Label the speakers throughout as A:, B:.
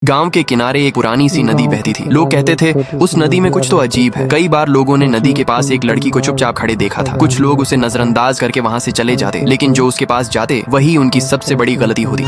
A: गांव के किनारे एक पुरानी सी नदी बहती थी। लोग कहते थे उस नदी में कुछ तो अजीब है। कई बार लोगों ने नदी के पास एक लड़की को चुपचाप खड़े देखा था। कुछ लोग उसे नजरअंदाज करके वहां से चले जाते, लेकिन जो उसके पास जाते वही उनकी सबसे बड़ी गलती होती।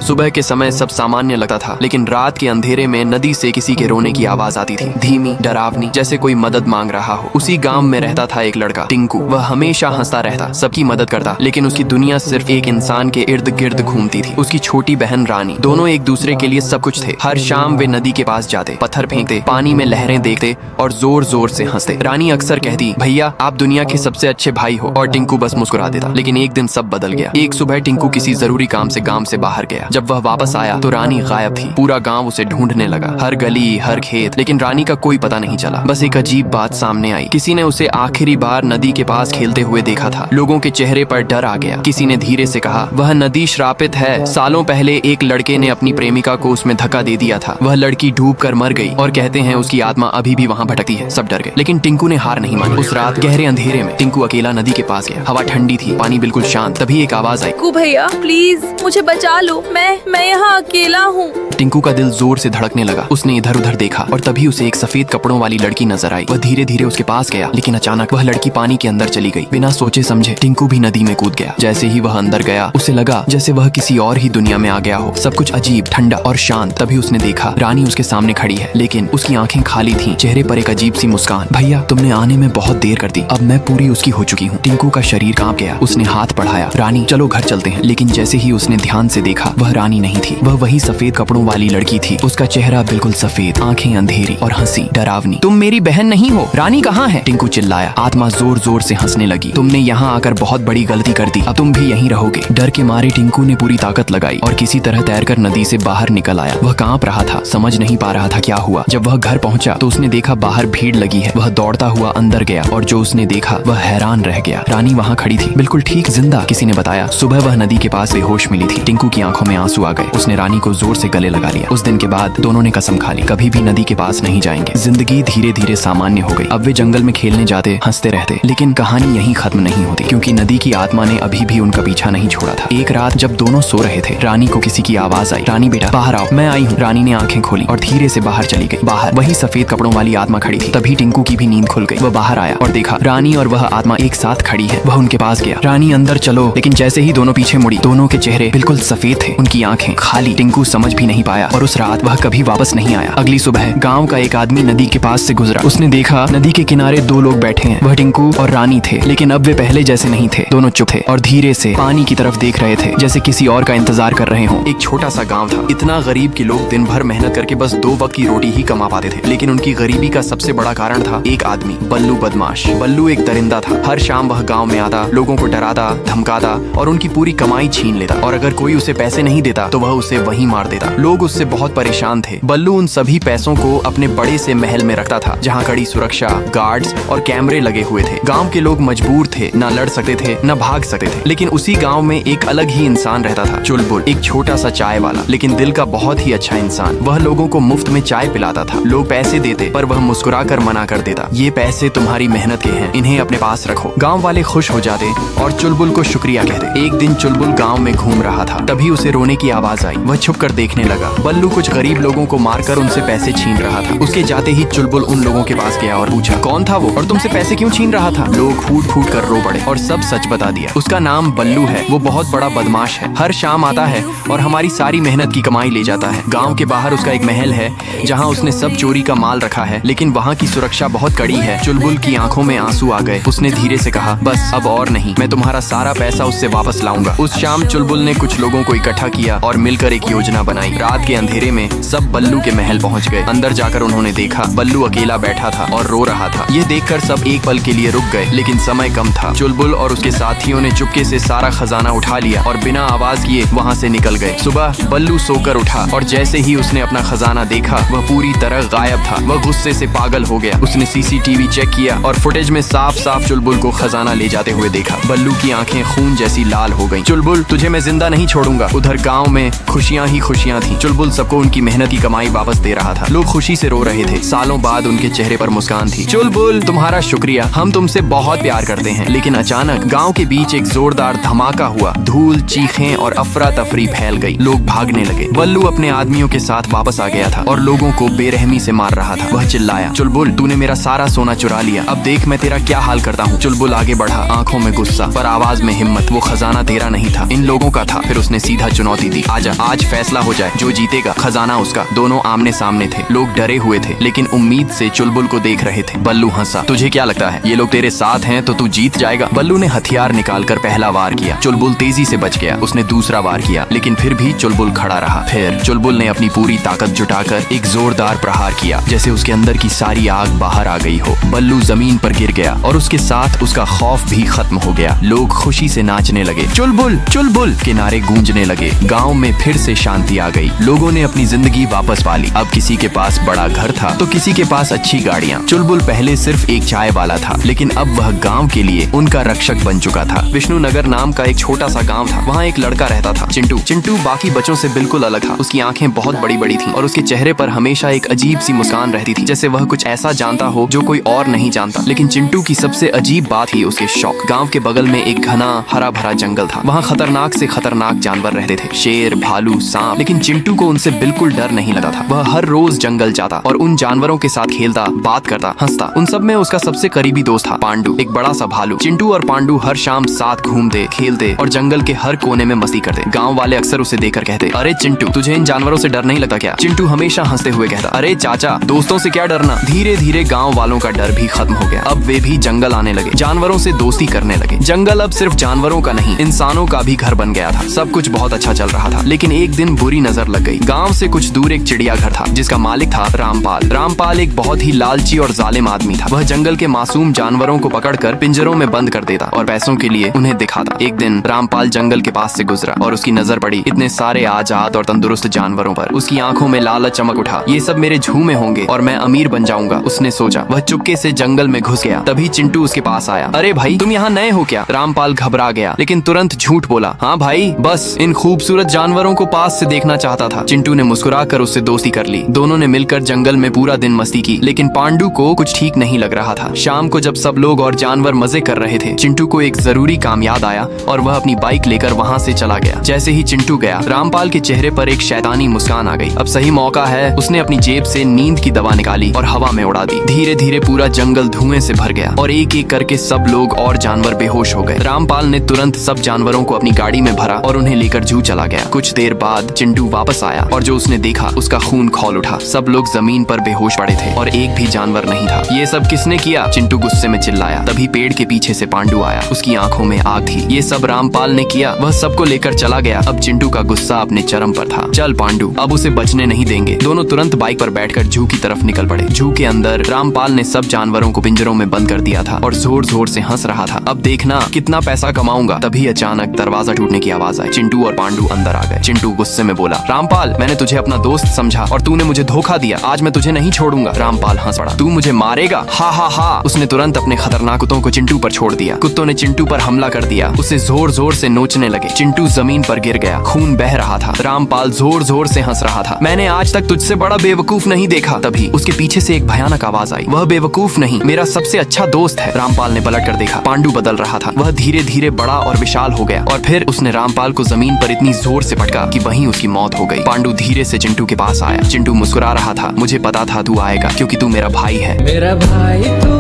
A: सुबह के समय सब सामान्य लगता था, लेकिन रात के अंधेरे में नदी से किसी के रोने की आवाज आती थी, धीमी, डरावनी, जैसे कोई मदद मांग रहा हो। उसी गांव में रहता था एक लड़का, टिंकू। वह हमेशा हंसता रहता, सबकी मदद करता, लेकिन उसकी दुनिया सिर्फ एक इंसान के इर्द गिर्द घूमती थी। उसकी छोटी बहन रानी, दोनों एक दूसरे के लिए सब कुछ थे। हर शाम वे नदी के पास जाते, पत्थर फेंकते, पानी में लहरें देखते और जोर जोर से हंसते। रानी अक्सर कहती, भैया आप दुनिया के सबसे अच्छे भाई हो, और टिंकू बस मुस्कुरा देता। लेकिन एक दिन सब बदल गया। एक सुबह टिंकू किसी जरूरी काम से गांव से बाहर गया। जब वह वापस आया तो रानी गायब थी। पूरा गांव उसे ढूंढने लगा, हर गली, हर खेत, लेकिन रानी का कोई पता नहीं चला। बस एक अजीब बात सामने आई। किसी ने उसे आखिरी बार नदी के पास खेलते हुए देखा था। लोगों के चेहरे पर डर आ गया। किसी ने धीरे से कहा, वह नदी श्रापित है। सालों पहले एक लड़के ने अपनी प्रेमिका को उसमें धक्का दे दिया था। वह लड़की डूब कर मर गई और कहते हैं उसकी आत्मा अभी भी वहाँ भटकती है। सब डर गए, लेकिन टिंकू ने हार नहीं मानी। उस रात गहरे अंधेरे में टिंकू अकेला नदी के पास गया। हवा ठंडी थी, पानी बिल्कुल शांत। तभी एक आवाज आई,
B: टिंकू भैया प्लीज मुझे बचा लो, मैं यहाँ अकेला हूँ।
A: टिंकू का दिल जोर से धड़कने लगा। उसने इधर उधर देखा और तभी उसे एक सफेद कपड़ों वाली लड़की नजर आई। वह धीरे धीरे उसके पास गया, लेकिन अचानक वह लड़की पानी के अंदर चली गई। बिना सोचे समझे टिंकू भी नदी में कूद गया। जैसे ही वह अंदर गया, उसे लगा जैसे वह किसी और ही दुनिया में आ गया हो। सब कुछ अजीब, ठंडा और शांत। तभी उसने देखा रानी उसके सामने खड़ी है, लेकिन उसकी आंखें खाली थीं, चेहरे पर एक अजीब सी मुस्कान। भैया तुमने आने में बहुत देर कर दी, अब मैं पूरी उसकी हो चुकी हूँ। टिंकू का शरीर कांप गया। उसने हाथ बढ़ाया, रानी चलो घर चलते हैं। लेकिन जैसे ही उसने ध्यान से देखा, वह रानी नहीं थी, वह वही सफेद कपड़ों वाली लड़की थी। उसका चेहरा बिल्कुल सफेद, आंखें अंधेरी और हंसी डरावनी। तुम मेरी बहन नहीं हो, रानी कहाँ है? टिंकू चिल्लाया। आत्मा जोर जोर से हंसने लगी। तुमने यहाँ आकर बहुत बड़ी गलती कर दी, अब तुम भी यहीं रहोगे। डर के मारे टिंकू ने पूरी ताकत लगाई और किसी तरह तैरकर नदी से बाहर निकल आया। वह कांप रहा था, समझ नहीं पा रहा था क्या हुआ। जब वह घर पहुंचा तो उसने देखा बाहर भीड़ लगी है। वह दौड़ता हुआ अंदर गया और जो उसने देखा वह हैरान रह गया। रानी वहाँ खड़ी थी, बिल्कुल ठीक, जिंदा। किसी ने बताया सुबह वह नदी के पास बेहोश मिली थी। टिंकू की आंखों में आंसू आ गए। उसने रानी को जोर से गले लगा लिया। उस दिन के बाद दोनों ने कसम खा ली, कभी भी नदी के पास नहीं जाएंगे। जिंदगी धीरे धीरे सामान्य हो गई। अब वे जंगल में खेलने जाते, हंसते रहते। लेकिन कहानी यहीं खत्म नहीं होती, क्योंकि नदी की आत्मा ने अभी भी उनका पीछा नहीं छोड़ा था। एक रात जब दोनों सो रहे थे, रानी को किसी की आवाज आई, रानी बेटा बाहर आओ। मैं आई हूँ। रानी ने आंखें खोली और धीरे से बाहर चली गई। बाहर वही सफेद कपड़ों वाली आत्मा खड़ी थी। तभी टिंकू की भी नींद खुल गई। वह बाहर आया और देखा रानी और वह आत्मा एक साथ खड़ी है। वह उनके पास गया, रानी अंदर चलो। लेकिन जैसे ही दोनों पीछे मुड़ी, दोनों के चेहरे बिल्कुल सफेद थे, उनकी आंखें खाली। टिंकू समझ भी नहीं पाया और उस रात वह कभी वापस नहीं आया। अगली सुबह गांव का एक आदमी नदी के पास से गुजरा। उसने देखा नदी के किनारे दो लोग बैठे हैं। वह टिंकू और रानी थे, लेकिन अब वे पहले जैसे नहीं थे। दोनों चुप थे और धीरे से पानी की तरफ देख रहे थे, जैसे किसी और का इंतजार कर रहे हों। एक छोटा सा गांव था, इतना गरीब कि लोग दिन भर मेहनत करके बस 2 वक्त की रोटी ही कमा पाते थे। लेकिन उनकी गरीबी का सबसे बड़ा कारण था एक आदमी, बल्लू बदमाश। बल्लू एक दरिंदा था। हर शाम वह गाँव में आता, लोगों को डराता, धमकाता और उनकी पूरी कमाई छीन लेता। और अगर कोई उसे पैसे नहीं देता तो वह उसे वहीं मार देता। लोग उससे बहुत परेशान थे। बल्लू उन सभी पैसों को अपने बड़े से महल में रखता था, जहाँ कड़ी सुरक्षा, गार्ड्स और कैमरे लगे हुए थे। गांव के लोग मजबूर थे, न लड़ सकते थे न भाग सकते थे। लेकिन उसी गांव में एक अलग ही इंसान रहता था, चुलबुल, एक छोटा सा चाय वाला, लेकिन दिल का बहुत ही अच्छा इंसान। वह लोगों को मुफ्त में चाय पिलाता था। लोग पैसे देते पर वह मुस्कुरा कर मना कर देता, ये पैसे तुम्हारी मेहनत के हैं, इन्हें अपने पास रखो। गाँव वाले खुश हो जाते और चुलबुल को शुक्रिया कहते। एक दिन चुलबुल गाँव में घूम रहा था, तभी उसे रोने की आवाज आई। वह छुप कर देखने लगा। बल्लू कुछ गरीब लोगों को मारकर उनसे पैसे छीन रहा था। उसके जाते ही चुलबुल उन लोगों के पास गया और पूछा, कौन था वो और तुमसे पैसे क्यों छीन रहा था? लोग फूट फूट कर रो पड़े और सब सच बता दिया। उसका नाम बल्लू है, वो बहुत बड़ा बदमाश है। हर शाम आता है और हमारी सारी मेहनत की कमाई ले जाता है। गांव के बाहर उसका एक महल है, जहां उसने सब चोरी का माल रखा है, लेकिन वहां की सुरक्षा बहुत कड़ी है। चुलबुल की आंखों में आंसू आ गए। उसने धीरे से कहा, बस अब और नहीं, मैं तुम्हारा सारा पैसा उससे वापस लाऊंगा। उस शाम चुलबुल ने कुछ लोगों को इकट्ठा किया और मिलकर एक योजना बनाई। रात के अंधेरे में सब बल्लू के महल पहुंच गए। अंदर जाकर उन्होंने देखा बल्लू अकेला बैठा था और रो रहा था। ये देखकर सब एक पल के लिए रुक गए, लेकिन समय कम था। चुलबुल और उसके साथियों ने चुपके से सारा खजाना उठा लिया और बिना आवाज किए वहां से निकल गए। सुबह बल्लू सोकर उठा और जैसे ही उसने अपना खजाना देखा, वह पूरी तरह गायब था। वह गुस्से से पागल हो गया। उसने सीसीटीवी चेक किया और फुटेज में साफ साफ चुलबुल को खजाना ले जाते हुए देखा। बल्लू की आंखें खून जैसी लाल हो गईं। चुलबुल तुझे मैं जिंदा नहीं छोड़ूंगा। उधर गाँव में खुशियाँ ही खुशियाँ थी। चुलबुल सबको उनकी मेहनत की कमाई वापस दे रहा था। लोग खुशी से रो रहे थे। सालों बाद उनके चेहरे पर मुस्कान थी। चुलबुल, तुम्हारा शुक्रिया, हम तुमसे बहुत प्यार करते हैं। लेकिन अचानक गांव के बीच एक जोरदार धमाका हुआ। धूल, चीखें और अफरा तफरी फैल गई। लोग भागने लगे। बल्लू अपने आदमियों के साथ वापस आ गया था और लोगों को बेरहमी से मार रहा था। वह चिल्लाया, चुलबुल, तूने मेरा सारा सोना चुरा लिया, अब देख मैं तेरा क्या हाल करता हूँ। चुलबुल आगे बढ़ा, आंखों में गुस्सा पर आवाज में हिम्मत। वो खजाना तेरा नहीं था, इन लोगों का था। फिर उसने सीधा चुनौती दी, आजा, आज फैसला हो जाए, जो जीतेगा खजाना उसका। दोनों आमने सामने थे। लोग डरे हुए थे लेकिन उम्मीद से चुलबुल को देख रहे थे। बल्लू हंसा, तुझे क्या लगता है ये लोग तेरे साथ हैं तो तू जीत जाएगा? बल्लू ने हथियार निकालकर पहला वार किया। चुलबुल तेजी से बच गया। उसने दूसरा वार किया लेकिन फिर भी चुलबुल खड़ा रहा। फिर चुलबुल ने अपनी पूरी ताकत जुटाकर एक जोरदार प्रहार किया, जैसे उसके अंदर की सारी आग बाहर आ गई हो। बल्लू जमीन पर गिर गया और उसके साथ उसका खौफ भी खत्म हो गया। लोग खुशी से नाचने लगे। चुलबुल, चुलबुल के नारे गूंजने लगे। गांव में फिर से शांति आ गई। लोगों ने अपनी जिंदगी वापस पा ली। अब किसी के पास बड़ा घर था तो किसी के पास अच्छी गाड़ियाँ। चुलबुल पहले सिर्फ एक चाय वाला था लेकिन अब वह गांव के लिए उनका रक्षक बन चुका था। विष्णुनगर नाम का एक छोटा सा गांव था। वहाँ एक लड़का रहता था, चिंटू। चिंटू बाकी बच्चों से बिल्कुल अलग था। उसकी आंखें बहुत बड़ी बड़ी थीं और उसके चेहरे पर हमेशा एक अजीब सी मुस्कान रहती थी, जैसे वह कुछ ऐसा जानता हो जो कोई और नहीं जानता। लेकिन चिंटू की सबसे अजीब बात ही उसके शौक। गांव के बगल में एक घना हरा भरा जंगल था। वहाँ खतरनाक से खतरनाक जानवर रहते थे, शेर, भालू, सांप। लेकिन चिंटू को उनसे बिल्कुल डर नहीं लगता था। वह हर रोज जंगल जाता और उन जानवरों के साथ खेलता, बात करता, हंसता। उन सब में उसका सबसे करीबी दोस्त था पांडू, एक बड़ा सा भालू। चिंटू और पांडू हर शाम साथ घूमते, खेलते और जंगल के हर कोने में मस्ती करते। गांव वाले अक्सर उसे देखकर कहते, अरे चिंटू, तुझे इन जानवरों से डर नहीं लगता क्या? चिंटू हमेशा हंसते हुए कहता, अरे चाचा, दोस्तों से क्या डरना। धीरे धीरे गांव वालों का डर भी खत्म हो गया। अब वे भी जंगल आने लगे, जानवरों से दोस्ती करने लगे। जंगल अब सिर्फ जानवरों का नहीं, इंसानों का भी घर बन गया था। सब कुछ बहुत अच्छा चल रहा था लेकिन एक दिन बुरी नजर लग गई। गांव से कुछ दूर एक चिड़ियाघर था जिसका मालिक था रामपाल। रामपाल एक बहुत ही लालची और जालिम आदमी था। वह जंगल के मासूम जानवरों को पकड़कर पिंजरों में बंद कर देता और पैसों के लिए उन्हें दिखाता। एक दिन रामपाल जंगल के पास से गुजरा और उसकी नजर पड़ी इतने सारे आजाद और तंदुरुस्त जानवरों पर। उसकी आंखों में लालच चमक उठा, ये सब मेरे झूमे होंगे और मैं अमीर बन जाऊंगा, उसने सोचा। वह चुपके से जंगल में घुस गया। तभी चिंटू उसके पास आया। अरे भाई, तुम यहाँ नए हो क्या? रामपाल घबरा गया लेकिन तुरंत झूठ बोला, हाँ भाई, बस इन खूबसूरत जानवरों को पास से देखना चाहता था। चिंटू ने मुस्कुराकर उससे दोस्ती कर ली। दोनों ने मिलकर जंगल में पूरा दिन मस्ती की लेकिन पांडू को कुछ ठीक नहीं लग रहा था। शाम को जब सब लोग और जानवर मजे कर रहे थे, चिंटू को एक जरूरी काम याद आया और वह अपनी बाइक लेकर वहाँ से चला गया। जैसे ही चिंटू गया, रामपाल के चेहरे पर एक शैतानी मुस्कान आ गई। अब सही मौका है। उसने अपनी जेब से नींद की दवा निकाली और हवा में उड़ा दी। धीरे धीरे पूरा जंगल धुएं से भर गया और एक एक करके सब लोग और जानवर बेहोश हो गए। रामपाल ने तुरंत सब जानवरों को अपनी गाड़ी में भरा और उन्हें लेकर जू चला गया। कुछ देर बाद चिंटू वापस आया और जो उसने देखा उसका खून खौल उठा। सब लोग जमीन पर बेहोश पड़े थे और एक भी जानवर नहीं था। ये सब किसने किया? चिंटू गुस्से में चिल्लाया। तभी पेड़ के पीछे से पांडू आया। उसकी आंखों में आग थी। ये सब रामपाल ने किया। वह सबको लेकर चला गया। अब चिंटू का गुस्सा अपने चरम पर था। चल पांडू, अब उसे बचने नहीं देंगे। दोनों तुरंत बाइक पर बैठकर जू की तरफ निकल पड़े। जू के अंदर रामपाल ने सब जानवरों को पिंजरों में बंद कर दिया था और जोर जोर से हंस रहा था, अब देखना कितना पैसा कमाऊंगा। तभी अचानक दरवाजा टूटने की आवाज आई। चिंटू और पांडू अंदर आ गए। चिंटू गुस्से में बोला, रामपाल, मैंने तुझे अपना दोस्त समझा और तूने मुझे धोखा दिया। आज मैं तुझे नहीं छोड़ूंगा। रामपाल हंस पड़ा, तू मुझे मारेगा? हा हा हा। उसने तुरंत अपने खतरनाक कुत्तों को चिंटू पर छोड़ दिया। कुत्तों ने चिंटू पर हमला कर दिया। उसे जोर जोर से नोचने लगे। चिंटू जमीन पर गिर गया, खून बह रहा था। रामपाल जोर जोर से हंस रहा था, मैंने आज तक तुझसे बड़ा बेवकूफ नहीं देखा। तभी उसके पीछे से एक भयानक आवाज आई, वह बेवकूफ नहीं, मेरा सबसे अच्छा दोस्त है। रामपाल ने पलट कर देखा, पांडू बदल रहा था। वह धीरे धीरे बड़ा और विशाल हो गया और फिर उसने रामपाल को जमीन पर इतनी जोर से पटका कि वहीं उसकी मौत हो गई। पांडू धीरे से चिंटू के पास आया। चिंटू मुस्कुरा रहा था, मुझे पता था तू आएगा क्योंकि तू मेरा भाई है।
C: मेरा भाई तू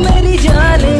C: मेरी जान है।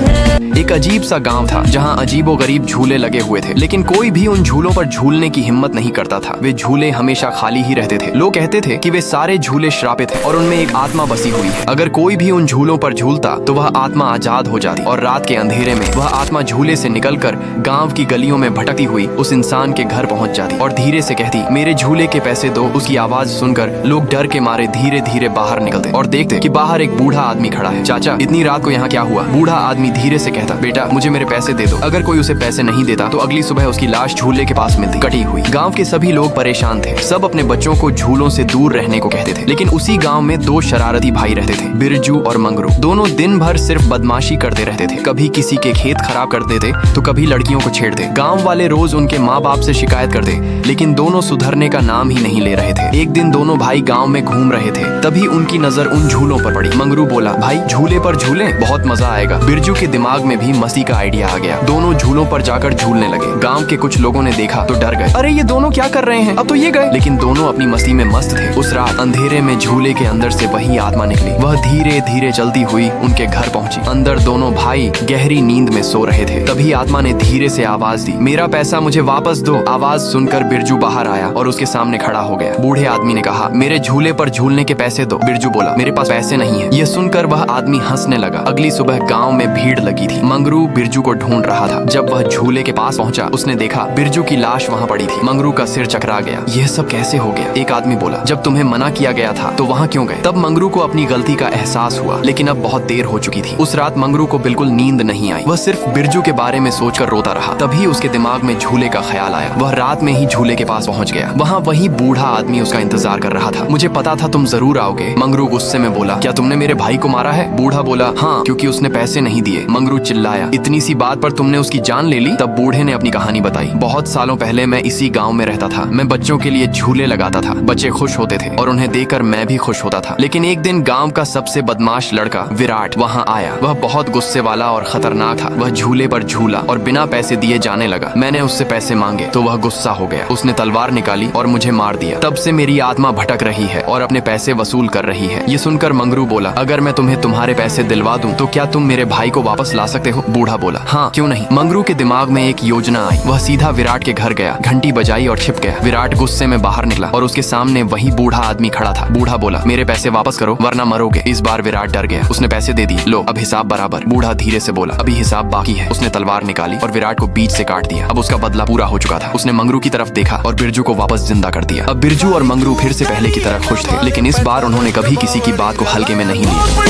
A: एक अजीब सा गांव था जहां अजीबो गरीब झूले लगे हुए थे लेकिन कोई भी उन झूलों पर झूलने की हिम्मत नहीं करता था। वे झूले हमेशा खाली ही रहते थे। लोग कहते थे कि वे सारे झूले श्रापित हैं और उनमें एक आत्मा बसी हुई है। अगर कोई भी उन झूलों पर झूलता तो वह आत्मा आजाद हो जाती और रात के अंधेरे में वह आत्मा झूले से निकलकर गांव की गलियों में भटकती हुई उस इंसान के घर पहुंच जाती और धीरे से कहती, मेरे झूले के पैसे दो। उसकी आवाज सुनकर लोग डर के मारे धीरे धीरे बाहर निकलते और देखते कि बाहर एक बूढ़ा आदमी खड़ा है। चाचा, इतनी रात को यहाँ क्या हुआ? बूढ़ा आदमी धीरे से कहता, कहता, बेटा मुझे मेरे पैसे दे दो। अगर कोई उसे पैसे नहीं देता तो अगली सुबह उसकी लाश झूले के पास मिलती, कटी हुई। गांव के सभी लोग परेशान थे, सब अपने बच्चों को झूलों से दूर रहने को कहते थे। लेकिन उसी गांव में दो शरारती भाई रहते थे, बिरजू और मंगरू। दोनों दिन भर सिर्फ बदमाशी करते रहते थे, कभी किसी के खेत खराब कर देते तो कभी लड़कियों को छेड़ते। गाँव वाले रोज उनके माँ बाप से शिकायत करते, लेकिन दोनों सुधरने का नाम ही नहीं ले रहे थे। एक दिन दोनों भाई गाँव में घूम रहे थे, तभी उनकी नजर उन झूलों पर पड़ी। मंगरू बोला, भाई झूले पर झूले, बहुत मजा आएगा। बिरजू के दिमाग में भी मस्ती का आइडिया आ गया। दोनों झूलों पर जाकर झूलने लगे। गांव के कुछ लोगों ने देखा तो डर गए, अरे ये दोनों क्या कर रहे हैं, अब तो ये गए। लेकिन दोनों अपनी मस्ती में मस्त थे। उस रात अंधेरे में झूले के अंदर से वही आत्मा निकली। वह धीरे धीरे चलती हुई उनके घर पहुंची। अंदर दोनों भाई गहरी नींद में सो रहे थे। तभी आत्मा ने धीरे से आवाज दी, मेरा पैसा मुझे वापस दो। आवाज सुनकर बिरजू बाहर आया और उसके सामने खड़ा हो गया। बूढ़े आदमी ने कहा, मेरे झूले पर झूलने के पैसे दो। बिरजू बोला, मेरे पास पैसे नहीं है। यह सुनकर वह आदमी हंसने लगा। अगली सुबह गांव में भीड़ लगी थी। मंगरू बिरजू को ढूंढ रहा था। जब वह झूले के पास पहुंचा, उसने देखा बिरजू की लाश वहां पड़ी थी। मंगरू का सिर चकरा गया, यह सब कैसे हो गया? एक आदमी बोला, जब तुम्हें मना किया गया था तो वहां क्यों गए? तब मंगरू को अपनी गलती का एहसास हुआ, लेकिन अब बहुत देर हो चुकी थी। उस रात मंगरू को बिल्कुल नींद नहीं आई। वह सिर्फ बिरजू के बारे में सोचकर रोता रहा। तभी उसके दिमाग में झूले का ख्याल आया। वह रात में ही झूले के पास पहुंच गया। वहां वही बूढ़ा आदमी उसका इंतजार कर रहा था। मुझे पता था तुम जरूर आओगे। मंगरू गुस्से में बोला, क्या तुमने मेरे भाई को मारा है? बूढ़ा बोला, हाँ, क्योंकि उसने पैसे नहीं दिए। मंगरू चिल्लाया, इतनी सी बात पर तुमने उसकी जान ले ली? तब बूढ़े ने अपनी कहानी बताई। बहुत सालों पहले मैं इसी गांव में रहता था। मैं बच्चों के लिए झूले लगाता था। बच्चे खुश होते थे और उन्हें देखकर मैं भी खुश होता था। लेकिन एक दिन गांव का सबसे बदमाश लड़का विराट वहां आया। वह बहुत गुस्से वाला और खतरनाक था। वह झूले पर झूला और बिना पैसे दिए जाने लगा। मैंने उससे पैसे मांगे तो वह गुस्सा हो गया। उसने तलवार निकाली और मुझे मार दिया। तब से मेरी आत्मा भटक रही है और अपने पैसे वसूल कर रही है। ये सुनकर मंगरू बोला, अगर मैं तुम्हें तुम्हारे पैसे दिलवा दूं तो क्या तुम मेरे भाई को वापस ला सकते हो? बूढ़ा बोला, हाँ, क्यों नहीं। मंगरू के दिमाग में एक योजना आई। वह सीधा विराट के घर गया, घंटी बजाई और छिप गया। विराट गुस्से में बाहर निकला और उसके सामने वही बूढ़ा आदमी खड़ा था। बूढ़ा बोला, मेरे पैसे वापस करो वरना मरोगे। इस बार विराट डर गया। उसने पैसे दे दिए। लो अब हिसाब बराबर। बूढ़ा धीरे से बोला, अभी हिसाब बाकी है। उसने तलवार निकाली और विराट को बीच से काट दिया। अब उसका बदला पूरा हो चुका था। उसने मंगरू की तरफ देखा और बिरजू को वापस जिंदा कर दिया। अब बिरजू और मंगरू फिर से पहले की तरह खुश थे, लेकिन इस बार उन्होंने कभी किसी की बात को हल्के में नहीं लिया।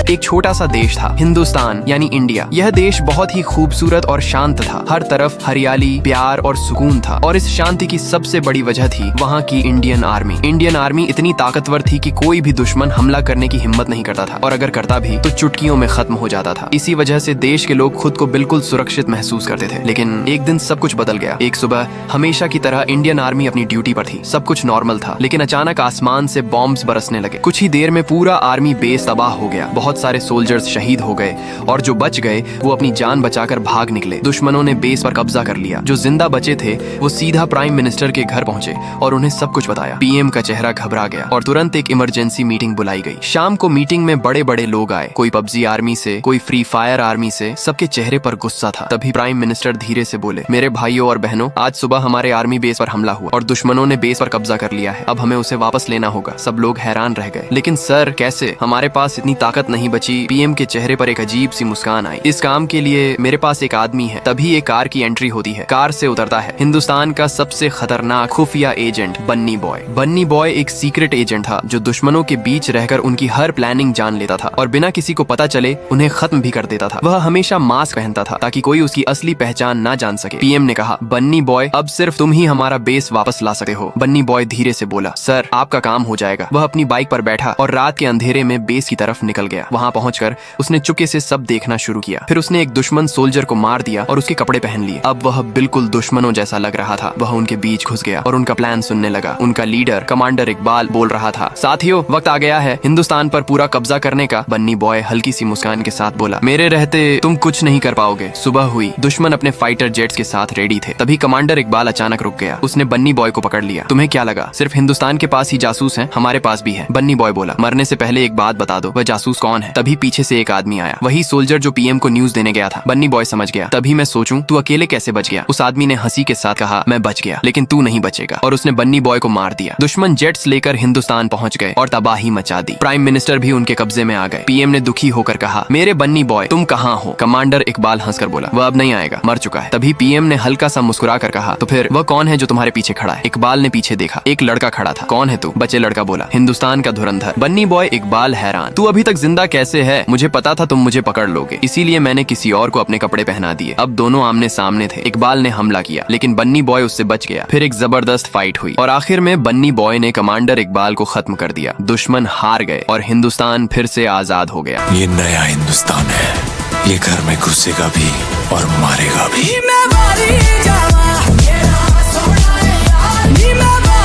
A: एक छोटा सा देश था, हिंदुस्तान यानी इंडिया। यह देश बहुत ही खूबसूरत और शांत था। हर तरफ हरियाली, प्यार और सुकून था। और इस शांति की सबसे बड़ी वजह थी वहाँ की इंडियन आर्मी। इंडियन आर्मी इतनी ताकतवर थी कि कोई भी दुश्मन हमला करने की हिम्मत नहीं करता था, और अगर करता भी तो चुटकियों में खत्म हो जाता था। इसी वजह से देश के लोग खुद को बिल्कुल सुरक्षित महसूस करते थे। लेकिन एक दिन सब कुछ बदल गया। एक सुबह हमेशा की तरह इंडियन आर्मी अपनी ड्यूटी पर थी। सब कुछ नॉर्मल था, लेकिन अचानक आसमान से बॉम्ब्स बरसने लगे। कुछ ही देर में पूरा आर्मी बेस तबाह हो गया। बहुत सारे सोल्जर्स शहीद हो गए और जो बच गए वो अपनी जान बचाकर भाग निकले। दुश्मनों ने बेस पर कब्जा कर लिया। जो जिंदा बचे थे वो सीधा प्राइम मिनिस्टर के घर पहुंचे और उन्हें सब कुछ बताया। पीएम का चेहरा घबरा गया और तुरंत एक इमरजेंसी मीटिंग बुलाई गई। शाम को मीटिंग में बड़े बड़े लोग आए, कोई पबजी आर्मी से, कोई फ्री फायर आर्मी से। सबके चेहरे पर गुस्सा था। तभी प्राइम मिनिस्टर धीरे से बोले, मेरे भाइयों और बहनों, आज सुबह हमारे आर्मी बेस पर हमला हुआ और दुश्मनों ने बेस पर कब्जा कर लिया है। अब हमें उसे वापस लेना होगा। सब लोग हैरान रह गए। लेकिन सर कैसे? हमारे पास इतनी ताकत नहीं बची। पीएम के चेहरे पर एक अजीब सी मुस्कान आई। इस काम के लिए मेरे पास एक आदमी है। तभी एक कार की एंट्री होती है। कार से उतरता है हिंदुस्तान का सबसे खतरनाक खुफिया एजेंट बन्नी बॉय। बन्नी बॉय एक सीक्रेट एजेंट था जो दुश्मनों के बीच रहकर उनकी हर प्लानिंग जान लेता था और बिना किसी को पता चले उन्हें खत्म भी कर देता था। वह हमेशा मास्क पहनता था ताकि कोई उसकी असली पहचान ना जान सके। पीएम ने कहा, बन्नी बॉय, अब सिर्फ तुम ही हमारा बेस वापस ला सकते हो। बन्नी बॉय धीरे से बोला, सर आपका काम हो जाएगा। वह अपनी बाइक पर बैठा और रात के अंधेरे में बेस की तरफ निकल गया। वहाँ पहुंचकर उसने चुपके से सब देखना शुरू किया। फिर उसने एक दुश्मन सोल्जर को मार दिया और उसके कपड़े पहन लिए। अब वह बिल्कुल दुश्मनों जैसा लग रहा था। वह उनके बीच घुस गया और उनका प्लान सुनने लगा। उनका लीडर कमांडर इकबाल बोल रहा था, साथियों वक्त आ गया है हिंदुस्तान पर पूरा कब्जा करने का। बन्नी बॉय हल्की सी मुस्कान के साथ बोला, मेरे रहते तुम कुछ नहीं कर पाओगे। सुबह हुई। दुश्मन अपने फाइटर जेट्स के साथ रेडी थे। तभी कमांडर इकबाल अचानक रुक गया। उसने बन्नी बॉय को पकड़ लिया। तुम्हें क्या लगा सिर्फ हिंदुस्तान के पास ही जासूस हैं? हमारे पास भी है। बन्नी बॉय बोला, मरने से पहले एक बात बता दो, वह जासूस कौन है? तभी पीछे से एक आदमी आया, वही सोल्जर जो पीएम को न्यूज देने गया था। बन्नी बॉय समझ गया। तभी मैं सोचूं तू अकेले कैसे बच गया? उस आदमी ने हंसी के साथ कहा, मैं बच गया लेकिन तू नहीं बचेगा। और उसने बन्नी बॉय को मार दिया। दुश्मन जेट्स लेकर हिंदुस्तान पहुंच गए और तबाही मचा दी। प्राइम मिनिस्टर भी उनके कब्जे में आ गए। पीएम ने दुखी होकर कहा, मेरे बन्नी बॉय तुम कहाँ हो? कमांडर इकबाल हंसकर बोला, वह अब नहीं आएगा, मर चुका है। तभी पीएम ने हल्का सा मुस्कुरा कर कहा, तो फिर वह कौन है जो तुम्हारे पीछे खड़ा है? इकबाल ने पीछे देखा। एक लड़का खड़ा था। कौन है तू? बच्चे लड़का बोला, हिंदुस्तान का धुरंधर। बन्नी बॉय इकबाल हैरान हैरान, तू अभी तक जिंदा कैसे है? मुझे पता था तुम मुझे पकड़ लोगे, इसीलिए मैंने किसी और को अपने कपड़े पहना दिए। अब दोनों आमने सामने थे। इकबाल ने हमला किया लेकिन बन्नी बॉय उससे बच गया। फिर एक जबरदस्त फाइट हुई और आखिर में बन्नी बॉय ने कमांडर इकबाल को खत्म कर दिया। दुश्मन हार गए और हिंदुस्तान फिर से आजाद हो गया।
D: ये नया हिंदुस्तान है, ये घर में घुसेगा भी और मारेगा भी।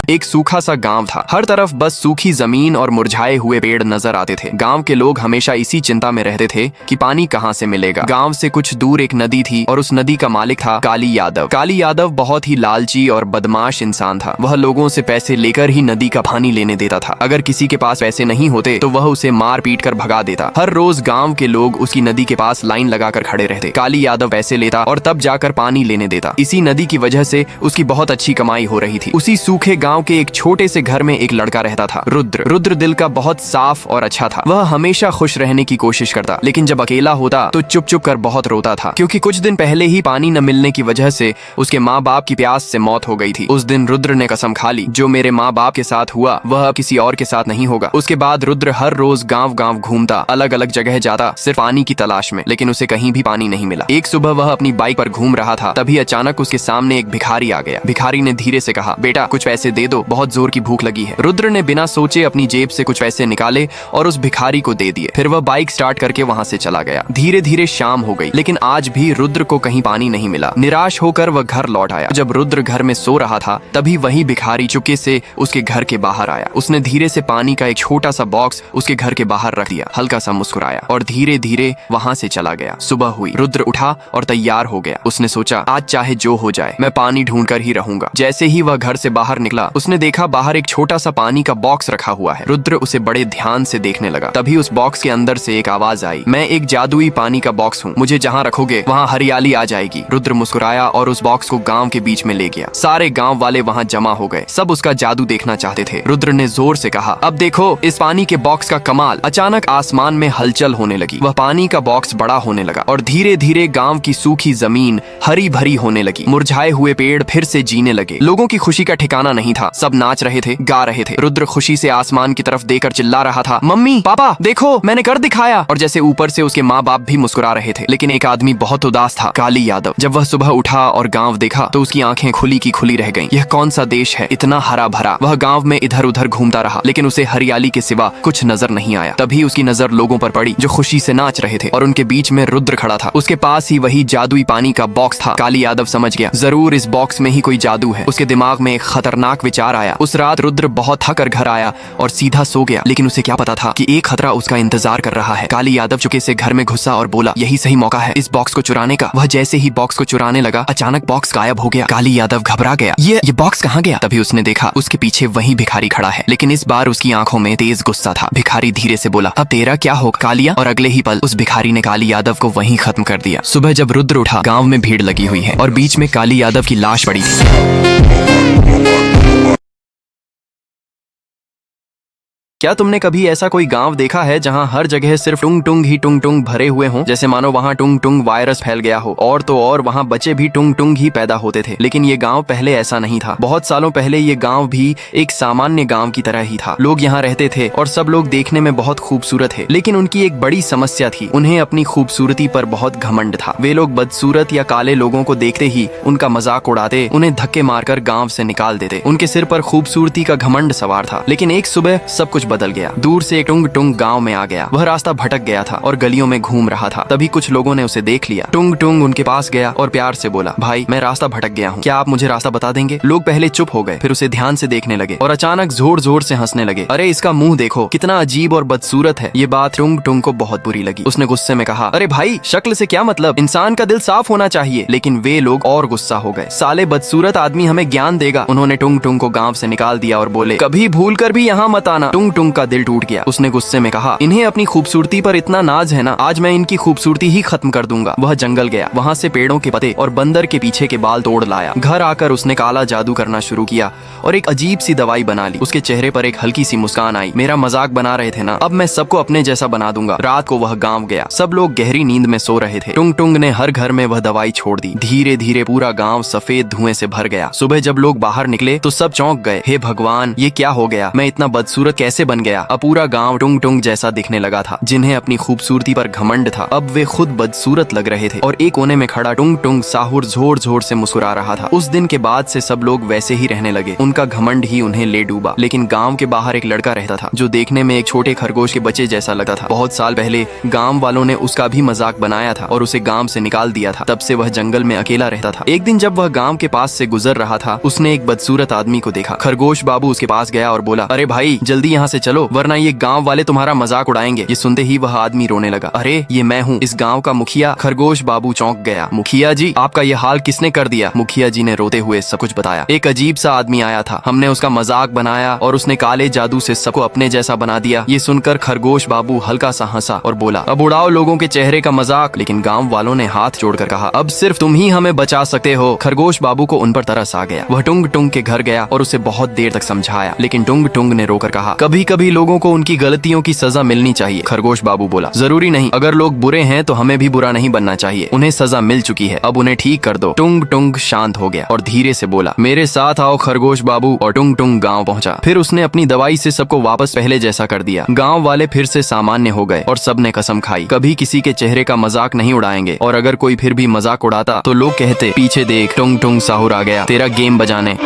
A: एक सूखा सा गांव था। हर तरफ बस सूखी जमीन और मुरझाए हुए पेड़ नजर आते थे। गांव के लोग हमेशा इसी चिंता में रहते थे कि पानी कहां से मिलेगा। गांव से कुछ दूर एक नदी थी और उस नदी का मालिक था काली यादव। काली यादव बहुत ही लालची और बदमाश इंसान था। वह लोगों से पैसे लेकर ही नदी का पानी लेने देता था। अगर किसी के पास पैसे नहीं होते तो वह उसे मार पीट कर भगा देता। हर रोज गाँव के लोग उसकी नदी के पास लाइन लगाकर खड़े रहते। काली यादव पैसे लेता और तब जाकर पानी लेने देता। इसी नदी की वजह से उसकी बहुत अच्छी कमाई हो रही थी। उसी सूखे गाँव के एक छोटे से घर में एक लड़का रहता था, रुद्र। रुद्र दिल का बहुत साफ और अच्छा था। वह हमेशा खुश रहने की कोशिश करता, लेकिन जब अकेला होता तो चुप चुप कर बहुत रोता था, क्योंकि कुछ दिन पहले ही पानी न मिलने की वजह से उसके माँ बाप की प्यास से मौत हो गई थी। उस दिन रुद्र ने कसम खा ली, जो मेरे माँ बाप के साथ हुआ वह अब किसी और के साथ नहीं होगा। उसके बाद रुद्र हर रोज गाँव गाँव घूमता, अलग अलग जगह जाता, सिर्फ पानी की तलाश में, लेकिन उसे कहीं भी पानी नहीं मिला। एक सुबह वह अपनी बाइक पर घूम रहा था, तभी अचानक उसके सामने एक भिखारी आ गया। भिखारी ने धीरे से कहा, बेटा कुछ पैसे दे दो, बहुत जोर की भूख लगी है। रुद्र ने बिना सोचे अपनी जेब से कुछ पैसे निकाले और उस भिखारी को दे दिए। फिर वह बाइक स्टार्ट करके वहां से चला गया। धीरे धीरे शाम हो गई, लेकिन आज भी रुद्र को कहीं पानी नहीं मिला। निराश होकर वह घर लौट आया। जब रुद्र घर में सो रहा था तभी वही भिखारी चुपके से उसके घर के बाहर आया। उसने धीरे से पानी का एक छोटा सा बॉक्स उसके घर के बाहर रख दिया, हल्का सा मुस्कुराया और धीरे धीरे वहां से चला गया। सुबह हुई, रुद्र उठा और तैयार हो गया। उसने सोचा, आज चाहे जो हो जाए मैं पानी ढूंढ कर ही रहूंगा। जैसे ही वह घर से बाहर निकला, उसने देखा बाहर एक छोटा सा पानी का बॉक्स रखा हुआ है। रुद्र उसे बड़े ध्यान से देखने लगा। तभी उस बॉक्स के अंदर से एक आवाज आई, मैं एक जादुई पानी का बॉक्स हूँ, मुझे जहाँ रखोगे वहाँ हरियाली आ जाएगी। रुद्र मुस्कुराया और उस बॉक्स को गांव के बीच में ले गया। सारे गांव वाले वहाँ जमा हो गए, सब उसका जादू देखना चाहते थे। रुद्र ने जोर से कहा, अब देखो इस पानी के बॉक्स का कमाल। अचानक आसमान में हलचल होने लगी। वह पानी का बॉक्स बड़ा होने लगा और धीरे धीरे गांव की सूखी जमीन हरी भरी होने लगी। मुरझाए हुए पेड़ फिर से जीने लगे। लोगों की खुशी का ठिकाना नहीं था। सब नाच रहे थे, गा रहे थे। रुद्र खुशी से आसमान की तरफ देखकर चिल्ला रहा था, मम्मी पापा देखो मैंने कर दिखाया। और जैसे ऊपर से उसके माँ बाप भी मुस्कुरा रहे थे। लेकिन एक आदमी बहुत उदास था, काली यादव। जब वह सुबह उठा और गांव देखा तो उसकी आंखें खुली की खुली रह गईं। यह कौन सा देश है, इतना हरा भरा। वह गांव में इधर उधर घूमता रहा, लेकिन उसे हरियाली के सिवा कुछ नजर नहीं आया। तभी उसकी नजर लोगों पर पड़ी जो खुशी से नाच रहे थे और उनके बीच में रुद्र खड़ा था। उसके पास ही वही जादुई पानी का बॉक्स था। काली यादव समझ गया, जरूर इस बॉक्स में ही कोई जादू है। उसके दिमाग में एक खतरनाक विचार आया। उस रात रुद्र बहुत थक कर घर आया और सीधा सो गया। लेकिन उसे क्या पता था कि एक खतरा उसका इंतजार कर रहा है। काली यादव चुपके से घर में घुसा और बोला, यही सही मौका है इस बॉक्स को चुराने का। वह जैसे ही बॉक्स को चुराने लगा, अचानक बॉक्स गायब हो गया। काली यादव घबरा गया, ये बॉक्स कहाँ गया? तभी उसने देखा उसके पीछे वही भिखारी खड़ा है, लेकिन इस बार उसकी आंखों में तेज गुस्सा था। भिखारी धीरे से बोला, अब तेरा क्या होगा कालिया? और अगले ही पल उस भिखारी ने काली यादव को वहीं खत्म कर दिया। सुबह जब रुद्र उठा, गाँव में भीड़ लगी हुई है और बीच में काली यादव की लाश पड़ी थी। क्या तुमने कभी ऐसा कोई गांव देखा है जहां हर जगह सिर्फ टुंग टुंग ही टुंग टुंग भरे हुए हों, जैसे मानो वहां टुंग टुंग वायरस फैल गया हो? और तो और वहां बच्चे भी टुंग टुंग ही पैदा होते थे। लेकिन ये गांव पहले ऐसा नहीं था। बहुत सालों पहले ये गांव भी एक सामान्य गांव की तरह ही था। लोग यहाँ रहते थे और सब लोग देखने में बहुत खूबसूरत है, लेकिन उनकी एक बड़ी समस्या थी, उन्हें अपनी खूबसूरती पर बहुत घमंड था। वे लोग बदसूरत या काले लोगों को देखते ही उनका मजाक उड़ाते, उन्हें धक्के मारकर गाँव से निकाल देते। उनके सिर पर खूबसूरती का घमंड सवार था। लेकिन एक सुबह सब कुछ बदल गया। दूर से एक टुंग टुंग गांव में आ गया। वह रास्ता भटक गया था और गलियों में घूम रहा था। तभी कुछ लोगों ने उसे देख लिया। टुंग टुंग उनके पास गया और प्यार से बोला, भाई मैं रास्ता भटक गया हूँ, क्या आप मुझे रास्ता बता देंगे? लोग पहले चुप हो गए, फिर उसे ध्यान से देखने लगे और अचानक जोर जोर से हंसने लगे। अरे इसका मुंह देखो, कितना अजीब और बदसूरत है। ये बात टुंग टुंग को बहुत बुरी लगी। उसने गुस्से में कहा, अरे भाई शक्ल से क्या मतलब, इंसान का दिल साफ होना चाहिए। लेकिन वे लोग और गुस्सा हो गए, साले बदसूरत आदमी हमें ज्ञान देगा। उन्होंने टुंग टुंग को गाँव से निकाल दिया और बोले, कभी भूल कर भी यहाँ मत आना। टुंग टुंग का दिल टूट गया। उसने गुस्से में कहा, इन्हें अपनी खूबसूरती पर इतना नाज है ना, आज मैं इनकी खूबसूरती ही खत्म कर दूंगा। वह जंगल गया, वहाँ से पेड़ों के पत्ते और बंदर के पीछे के बाल तोड़ लाया। घर आकर उसने काला जादू करना शुरू किया और एक अजीब सी दवाई बना ली। उसके चेहरे पर एक हल्की सी मुस्कान आई। मेरा मजाक बना रहे थे ना, अब मैं सबको अपने जैसा बना दूंगा। रात को वह गाँव गया। सब लोग गहरी नींद में सो रहे थे। टुंग टुंग ने हर घर में वह दवाई छोड़ दी। धीरे धीरे पूरा गाँव सफेद धुएं से भर गया। सुबह जब लोग बाहर निकले तो सब चौंक गए। हे भगवान, ये क्या हो गया? मैं इतना बदसूरत कैसे बन गया। अब पूरा गांव टुंग टुंग जैसा दिखने लगा था। जिन्हें अपनी खूबसूरती पर घमंड था, अब वे खुद बदसूरत लग रहे थे। और एक कोने में खड़ा टुंग टुंग साहुर जोर जोर से मुस्कुरा रहा था। उस दिन के बाद से सब लोग वैसे ही रहने लगे। उनका घमंड ही उन्हें ले डूबा। लेकिन गांव के बाहर एक लड़का रहता था जो देखने में एक छोटे खरगोश के बच्चे जैसा लगता था। बहुत साल पहले गांव वालों ने उसका भी मजाक बनाया था और उसे गांव से निकाल दिया था। तब से वह जंगल में अकेला रहता था। एक दिन जब वह गांव के पास से गुजर रहा था, उसने एक बदसूरत आदमी को देखा। खरगोश बाबू उसके पास गया और बोला, अरे भाई जल्दी यहाँ से चलो, वरना ये गांव वाले तुम्हारा मजाक उड़ाएंगे। ये सुनते ही वह आदमी रोने लगा। अरे ये मैं हूँ, इस गांव का मुखिया। खरगोश बाबू चौंक गया। मुखिया जी, आपका ये हाल किसने कर दिया? मुखिया जी ने रोते हुए सब कुछ बताया। एक अजीब सा आदमी आया था, हमने उसका मजाक बनाया और उसने काले जादू से सबको अपने जैसा बना दिया। ये सुनकर खरगोश बाबू हल्का सा हंसा और बोला, अब उड़ाओ लोगों के चेहरे का मजाक। लेकिन गांव वालों ने हाथ जोड़कर कहा, अब सिर्फ तुम ही हमें बचा सकते हो। खरगोश बाबू को उन पर तरस आ गया। वह टुंग टुंग के घर गया और उसे बहुत देर तक समझाया, लेकिन टुंग टुंग ने रोकर कहा, कभी कभी लोगों को उनकी गलतियों की सजा मिलनी चाहिए। खरगोश बाबू बोला, जरूरी नहीं, अगर लोग बुरे हैं तो हमें भी बुरा नहीं बनना चाहिए। उन्हें सजा मिल चुकी है, अब उन्हें ठीक कर दो। टुंग टुंग शांत हो गया और धीरे से बोला, मेरे साथ आओ खरगोश बाबू। और टुंग टुंग गांव पहुंचा। फिर उसने अपनी दवाई से सबको वापस पहले जैसा कर दिया। गांव वाले फिर से सामान्य हो गए और सबने कसम खाई, कभी किसी के चेहरे का मजाक नहीं उड़ाएंगे। और अगर कोई फिर भी मजाक उड़ाता तो लोग कहते, पीछे देख, टुंग टुंग साहुर आ गया तेरा गेम बजाने।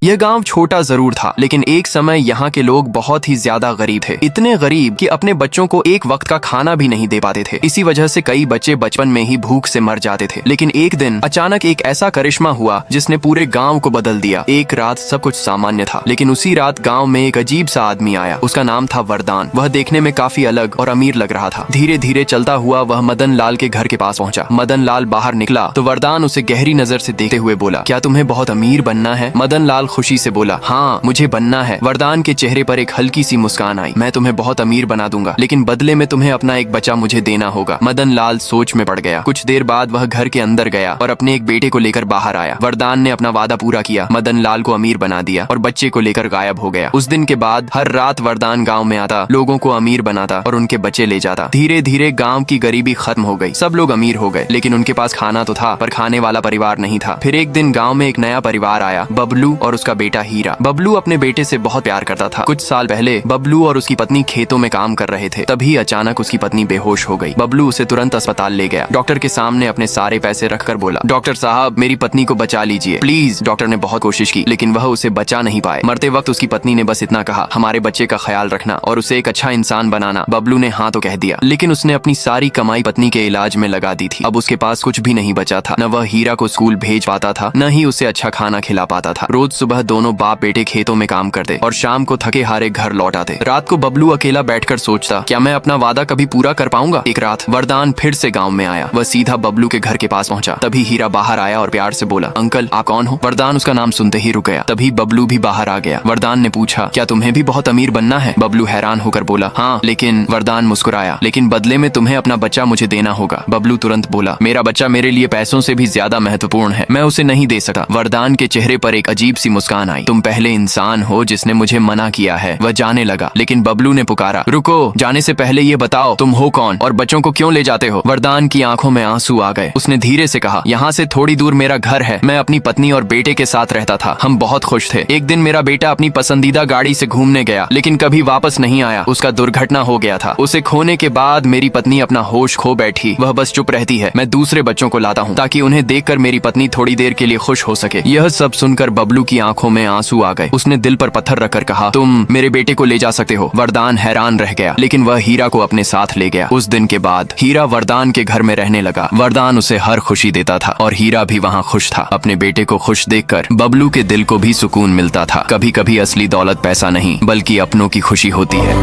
A: यह गांव छोटा जरूर था, लेकिन एक समय यहाँ के लोग बहुत ही ज्यादा गरीब थे। इतने गरीब कि अपने बच्चों को एक वक्त का खाना भी नहीं दे पाते थे। इसी वजह से कई बच्चे बचपन में ही भूख से मर जाते थे। लेकिन एक दिन अचानक एक ऐसा करिश्मा हुआ जिसने पूरे गांव को बदल दिया। एक रात सब कुछ सामान्य था, लेकिन उसी रात गांव में एक अजीब सा आदमी आया। उसका नाम था वरदान। वह देखने में काफी अलग और अमीर लग रहा था। धीरे धीरे चलता हुआ वह मदन लाल के घर के पास पहुंचा। मदन लाल बाहर निकला तो वरदान उसे गहरी नजर से देखते हुए बोला, क्या तुम्हें बहुत अमीर बनना है? मदन लाल खुशी से बोला, हाँ मुझे बनना है। वरदान के चेहरे पर एक हल्की सी मुस्कान आई। मैं तुम्हें बहुत अमीर बना दूंगा, लेकिन बदले में तुम्हें अपना एक बच्चा मुझे देना होगा। मदन लाल सोच में पड़ गया। कुछ देर बाद वह घर के अंदर गया और अपने एक बेटे को लेकर बाहर आया। वरदान ने अपना वादा पूरा किया, मदन लाल को अमीर बना दिया और बच्चे को लेकर गायब हो गया। उस दिन के बाद हर रात वरदान गाँव में आता, लोगों को अमीर बनाता और उनके बच्चे ले जाता। धीरे धीरे गाँव की गरीबी खत्म हो गई। सब लोग अमीर हो गए, लेकिन उनके पास खाना तो था पर खाने वाला परिवार नहीं था। फिर एक दिन गाँव में एक नया परिवार आया, बबलू और उसका बेटा हीरा। बबलू अपने बेटे से बहुत प्यार करता था। कुछ साल पहले बबलू और उसकी पत्नी खेतों में काम कर रहे थे। तभी अचानक उसकी पत्नी बेहोश हो गई। बबलू उसे तुरंत अस्पताल ले गया। डॉक्टर के सामने अपने सारे पैसे रखकर बोला, डॉक्टर साहब मेरी पत्नी को बचा लीजिए प्लीज। डॉक्टर ने बहुत कोशिश की, लेकिन वह उसे बचा नहीं पाए। मरते वक्त उसकी पत्नी ने बस इतना कहा, हमारे बच्चे का ख्याल रखना और उसे एक अच्छा इंसान बनाना। बबलू ने हाँ तो कह दिया, लेकिन उसने अपनी सारी कमाई पत्नी के इलाज में लगा दी थी। अब उसके पास कुछ भी नहीं बचा था। न वह हीरा को स्कूल भेज पाता था, न ही उसे अच्छा खाना खिला पाता था। रोज सुबह दोनों बाप बेटे खेतों में काम करते और शाम को थके हारे घर लौट आते। रात को बबलू अकेला बैठकर सोचता, क्या मैं अपना वादा कभी पूरा कर पाऊंगा? एक रात वरदान फिर से गांव में आया। वह सीधा बबलू के घर के पास पहुंचा। तभी हीरा बाहर आया और प्यार से बोला, अंकल आप कौन हो? वरदान उसका नाम सुनते ही रुक गया। तभी बबलू भी बाहर आ गया। वरदान ने पूछा, क्या तुम्हें भी बहुत अमीर बनना है? बबलू हैरान होकर बोला, हाँ लेकिन। वरदान मुस्कुराया, लेकिन बदले में तुम्हें अपना बच्चा मुझे देना होगा। बबलू तुरंत बोला, मेरा बच्चा मेरे लिए पैसों से भी ज्यादा महत्वपूर्ण है, मैं उसे नहीं दे सकता। वरदान के चेहरे पर एक अजीब सी मुस्कान आई। तुम पहले इंसान हो जिसने मुझे मना किया है। वह जाने लगा, लेकिन बबलू ने पुकारा, रुको, जाने से पहले ये बताओ तुम हो कौन और बच्चों को क्यों ले जाते हो? वरदान की आंखों में आंसू आ गए। उसने धीरे से कहा, यहाँ से थोड़ी दूर मेरा घर है। मैं अपनी पत्नी और बेटे के साथ रहता था। हम बहुत खुश थे। एक दिन मेरा बेटा अपनी पसंदीदा गाड़ी से घूमने गया, लेकिन कभी वापस नहीं आया। उसका दुर्घटना हो गया था। उसे खोने के बाद मेरी पत्नी अपना होश खो बैठी। वह बस चुप रहती है। मैं दूसरे बच्चों को लाता हूँ ताकि उन्हें देखकर मेरी पत्नी थोड़ी देर के लिए खुश हो सके। यह सब सुनकर बबलू की आंखों में आंसू आ गए। उसने दिल पर पत्थर रखकर कहा, तुम मेरे बेटे को ले जा सकते हो। वरदान हैरान रह गया, लेकिन वह हीरा को अपने साथ ले गया। उस दिन के बाद हीरा वरदान के घर में रहने लगा। वरदान उसे हर खुशी देता था और हीरा भी वहाँ खुश था। अपने बेटे को खुश देखकर बबलू के दिल को भी सुकून मिलता था। कभी कभी असली दौलत पैसा नहीं, बल्कि अपनों की खुशी होती है।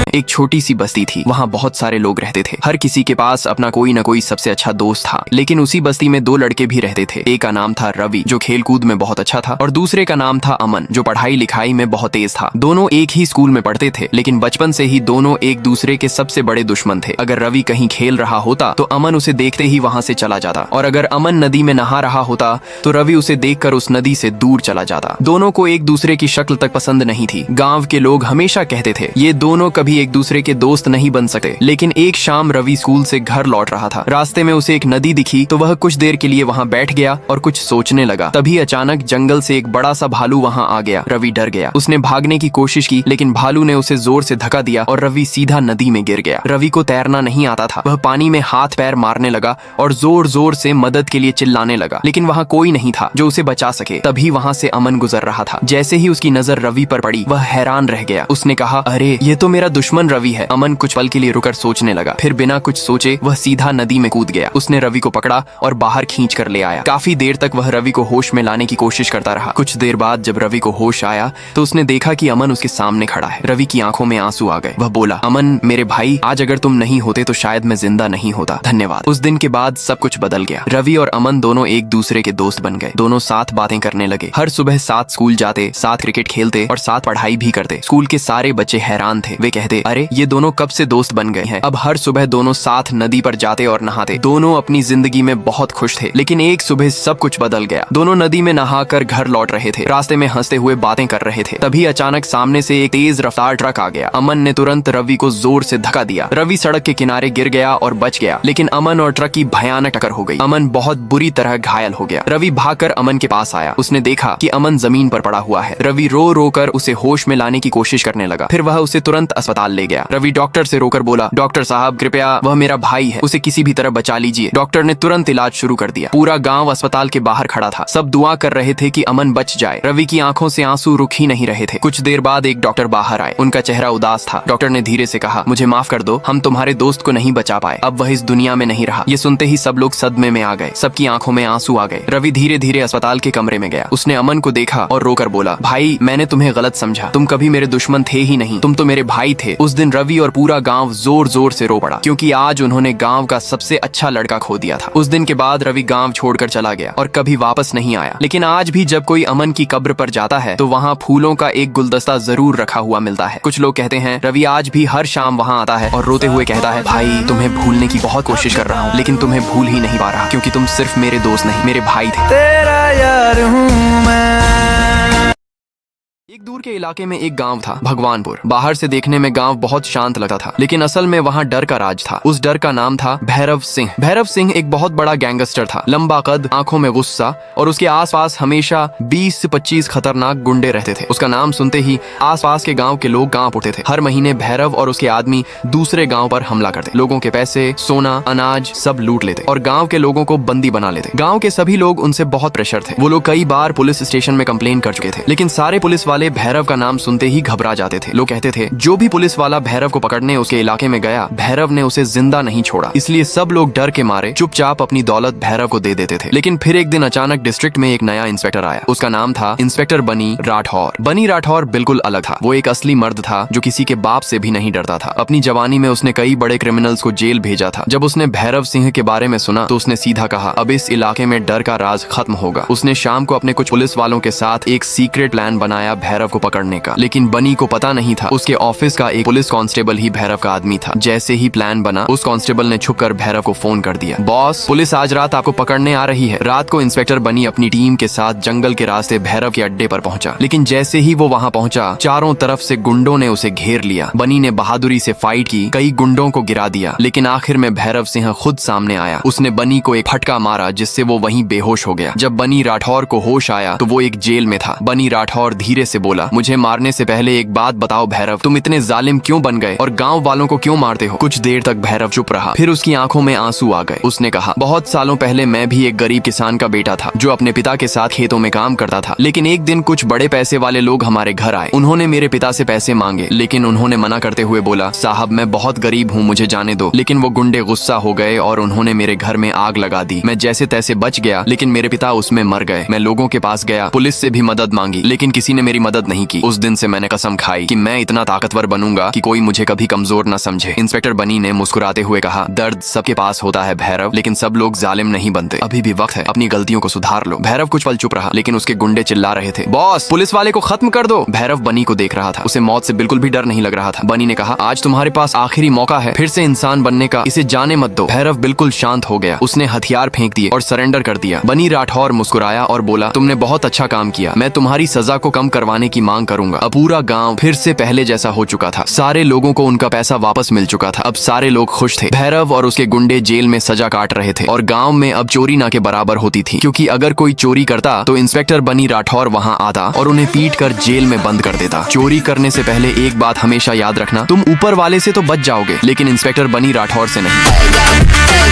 A: एक छोटी सी बस्ती थी। वहाँ बहुत सारे लोग रहते थे। हर किसी के पास अपना कोई न कोई सबसे अच्छा दोस्त था। लेकिन उसी बस्ती में दो लड़के भी रहते थे। एक का नाम था रवि, जो खेल कूद में बहुत अच्छा था, और दूसरे का नाम था अमन, जो पढ़ाई लिखाई में बहुत तेज था। दोनों एक ही स्कूल में पढ़ते थे, लेकिन बचपन से ही दोनों एक दूसरे के सबसे बड़े दुश्मन थे। अगर रवि कहीं खेल रहा होता तो अमन उसे देखते ही वहाँ से चला जाता, और अगर अमन नदी में नहा रहा होता तो रवि उसे देखकर उस नदी से दूर चला जाता। दोनों को एक दूसरे की शक्ल तक पसंद नहीं थी। गाँव के लोग हमेशा कहते थे, ये दोनों कभी कभी एक दूसरे के दोस्त नहीं बन सकते। लेकिन एक शाम रवि स्कूल से घर लौट रहा था। रास्ते में उसे एक नदी दिखी तो वह कुछ देर के लिए वहाँ बैठ गया और कुछ सोचने लगा। तभी अचानक जंगल से एक बड़ा सा भालू वहाँ आ गया। रवि डर गया। उसने भागने की कोशिश की लेकिन भालू ने उसे जोर से धक्का दिया और रवि सीधा नदी में गिर गया। रवि को तैरना नहीं आता था। वह पानी में हाथ पैर मारने लगा और जोर जोर से मदद के लिए चिल्लाने लगा, लेकिन वहाँ कोई नहीं था जो उसे बचा सके। तभी वहाँ से अमन गुजर रहा था। जैसे ही उसकी नजर रवि पर पड़ी वह हैरान रह गया। उसने कहा, अरे ये तो मेरा दुश्मन रवि है। अमन कुछ पल के लिए रुकर सोचने लगा, फिर बिना कुछ सोचे वह सीधा नदी में कूद गया। उसने रवि को पकड़ा और बाहर खींच कर ले आया। काफी देर तक वह रवि को होश में लाने की कोशिश करता रहा। कुछ देर बाद जब रवि को होश आया तो उसने देखा कि अमन उसके सामने खड़ा है। रवि की आंखों में आंसू आ गए। वह बोला, अमन मेरे भाई, आज अगर तुम नहीं होते तो शायद मैं जिंदा नहीं होता। धन्यवाद। उस दिन के बाद सब कुछ बदल गया। रवि और अमन दोनों एक दूसरे के दोस्त बन गए। दोनों साथ बातें करने लगे। हर सुबह साथ स्कूल जाते, साथ क्रिकेट खेलते और साथ पढ़ाई भी करते। स्कूल के सारे बच्चे हैरान थे। वे कहते, अरे ये दोनों कब से दोस्त बन गए हैं। अब हर सुबह दोनों साथ नदी पर जाते और नहाते। दोनों अपनी जिंदगी में बहुत खुश थे। लेकिन एक सुबह सब कुछ बदल गया। दोनों नदी में नहाकर घर लौट रहे थे। रास्ते में हंसते हुए बातें कर रहे थे। तभी अचानक सामने से एक तेज रफ्तार ट्रक आ गया। अमन ने तुरंत रवि को जोर से धक्का दिया। रवि सड़क के किनारे गिर गया और बच गया, लेकिन अमन और ट्रक की भयानक टक्कर हो गई। अमन बहुत बुरी तरह घायल हो गया। रवि भागकर अमन के पास आया। उसने देखा कि अमन जमीन पर पड़ा हुआ है। रवि रो रो कर उसे होश में लाने की कोशिश करने लगा। फिर वह उसे तुरंत अस्पताल ले गया। रवि डॉक्टर से रोकर बोला, डॉक्टर साहब कृपया, वह मेरा भाई है, उसे किसी भी तरह बचा लीजिए। डॉक्टर ने तुरंत इलाज शुरू कर दिया। पूरा गांव अस्पताल के बाहर खड़ा था। सब दुआ कर रहे थे कि अमन बच जाए। रवि की आंखों से आंसू रुक ही नहीं रहे थे। कुछ देर बाद एक डॉक्टर बाहर आए। उनका चेहरा उदास था। डॉक्टर ने धीरे से कहा, मुझे माफ कर दो, हम तुम्हारे दोस्त को नहीं बचा पाए। अब वह इस दुनिया में नहीं रहा। ये सुनते ही सब लोग सदमे में आ गए। सबकी आंखों में आंसू आ गए। रवि धीरे धीरे अस्पताल के कमरे में गया। उसने अमन को देखा और रोकर बोला, भाई मैंने तुम्हें गलत समझा। तुम कभी मेरे दुश्मन थे ही नहीं, तुम तो मेरे भाई थे। उस दिन रवि और पूरा गांव जोर जोर से रो पड़ा, क्योंकि आज उन्होंने गांव का सबसे अच्छा लड़का खो दिया था। उस दिन के बाद रवि गांव छोड़कर चला गया और कभी वापस नहीं आया। लेकिन आज भी जब कोई अमन की कब्र पर जाता है तो वहाँ फूलों का एक गुलदस्ता जरूर रखा हुआ मिलता है। कुछ लोग कहते हैं रवि आज भी हर शाम वहाँ आता है और रोते हुए कहता है, भाई तुम्हें भूलने की बहुत कोशिश कर रहा हूँ, लेकिन तुम्हें भूल ही नहीं पा रहा, क्योंकि तुम सिर्फ मेरे दोस्त नहीं, मेरे भाई थे।
C: तेरा यार हूँ मैं।
A: एक दूर के इलाके में एक गांव था, भगवानपुर। बाहर से देखने में गांव बहुत शांत लगता था, लेकिन असल में वहाँ डर का राज था। उस डर का नाम था भैरव सिंह। भैरव सिंह एक बहुत बड़ा गैंगस्टर था। लंबा कद, आंखों में गुस्सा और उसके आसपास हमेशा 20 से 25 खतरनाक गुंडे रहते थे। उसका नाम सुनते ही आसपास के गांव के लोग कांप उठते थे। हर महीने भैरव और उसके आदमी दूसरे गांव पर हमला करते, लोगों के पैसे, सोना, अनाज सब लूट लेते और गांव के लोगों को बंदी बना लेते। गांव के सभी लोग उनसे बहुत प्रेशर थे। वो लोग कई बार पुलिस स्टेशन में कंप्लेन कर चुके थे, लेकिन सारे पुलिस वाले भैरव का नाम सुनते ही घबरा जाते थे। लोग कहते थे जो भी पुलिस वाला भैरव को पकड़ने उसके इलाके में गया, भैरव ने उसे जिंदा नहीं छोड़ा। इसलिए सब लोग डर के मारे चुपचाप अपनी दौलत भैरव को दे देते थे। लेकिन फिर एक दिन अचानक डिस्ट्रिक्ट में एक नया इंस्पेक्टर आया। उसका नाम था इंस्पेक्टर बनी राठौर। बनी राठौर बिल्कुल अलग था। वो एक असली मर्द था जो किसी के बाप से भी नहीं डरता था। अपनी जवानी में उसने कई बड़े क्रिमिनल्स को जेल भेजा था। जब उसने भैरव सिंह के बारे में सुना तो उसने सीधा कहा, अब इस इलाके में डर का राज खत्म होगा। उसने शाम को अपने कुछ पुलिस वालों के साथ एक सीक्रेट प्लान बनाया भैरव को पकड़ने का। लेकिन बनी को पता नहीं था उसके ऑफिस का एक पुलिस कांस्टेबल ही भैरव का आदमी था। जैसे ही प्लान बना, उस कांस्टेबल ने छुपकर भैरव को फोन कर दिया, बॉस पुलिस आज रात आपको पकड़ने आ रही है। रात को इंस्पेक्टर बनी अपनी टीम के साथ जंगल के रास्ते भैरव के अड्डे पर पहुंचा। लेकिन जैसे ही वो वहां पहुंचा, चारों तरफ से गुंडों ने उसे घेर लिया। बनी ने बहादुरी से फाइट की, कई गुंडों को गिरा दिया, लेकिन आखिर में भैरव सिंह खुद सामने आया। उसने बनी को एक फटका मारा जिससे वो वहीं बेहोश हो गया। जब बनी राठौर को होश आया तो वो एक जेल में था। बनी राठौर धीरे से बोला, मुझे मारने से पहले एक बात बताओ भैरव, तुम इतने जालिम क्यों बन गए और गांव वालों को क्यों मारते हो? कुछ देर तक भैरव चुप रहा, फिर उसकी आंखों में आंसू आ गए। उसने कहा, बहुत सालों पहले मैं भी एक गरीब किसान का बेटा था जो अपने पिता के साथ खेतों में काम करता था। लेकिन एक दिन कुछ बड़े पैसे वाले लोग हमारे घर आए। उन्होंने मेरे पिता से पैसे मांगे, लेकिन उन्होंने मना करते हुए बोला, साहब मैं बहुत गरीब हूँ, मुझे जाने दो। लेकिन वो गुंडे गुस्सा हो गए और उन्होंने मेरे घर में आग लगा दी। मैं जैसे तैसे बच गया, लेकिन मेरे पिता उसमें मर गए। मैं लोगों के पास गया, पुलिस से भी मदद मांगी, लेकिन किसी ने मेरी मदद नहीं की। उस दिन से मैंने कसम खाई कि मैं इतना ताकतवर बनूंगा कि कोई मुझे कभी कमजोर न समझे। इंस्पेक्टर बनी ने मुस्कुराते हुए कहा, दर्द सबके पास होता है भैरव, लेकिन सब लोग जालिम नहीं बनते। अभी भी वक्त है, अपनी गलतियों को सुधार लो। भैरव कुछ पल चुप रहा, लेकिन उसके गुंडे चिल्ला रहे थे, बॉस पुलिस वाले को खत्म कर दो। भैरव बनी को देख रहा था, उसे मौत से बिल्कुल भी डर नहीं लग रहा था। बनी ने कहा, आज तुम्हारे पास आखिरी मौका है फिर से इंसान बनने का, इसे जाने मत दो। भैरव बिल्कुल शांत हो गया। उसने हथियार फेंक दिए और सरेंडर कर दिया। बनी राठौर मुस्कुराया और बोला, तुमने बहुत अच्छा काम किया, मैं तुम्हारी सजा को कम करवाने छुड़वाने की मांग करूंगा। अब पूरा गांव फिर से पहले जैसा हो चुका था। सारे लोगों को उनका पैसा वापस मिल चुका था। अब सारे लोग खुश थे। भैरव और उसके गुंडे जेल में सजा काट रहे थे और गांव में अब चोरी ना के बराबर होती थी, क्योंकि अगर कोई चोरी करता तो इंस्पेक्टर बनी राठौर वहां आता और उन्हें पीट कर जेल में बंद कर देता। चोरी करने से पहले एक बात हमेशा याद रखना, तुम ऊपर वाले से तो बच जाओगे, लेकिन इंस्पेक्टर बनी राठौर से नहीं।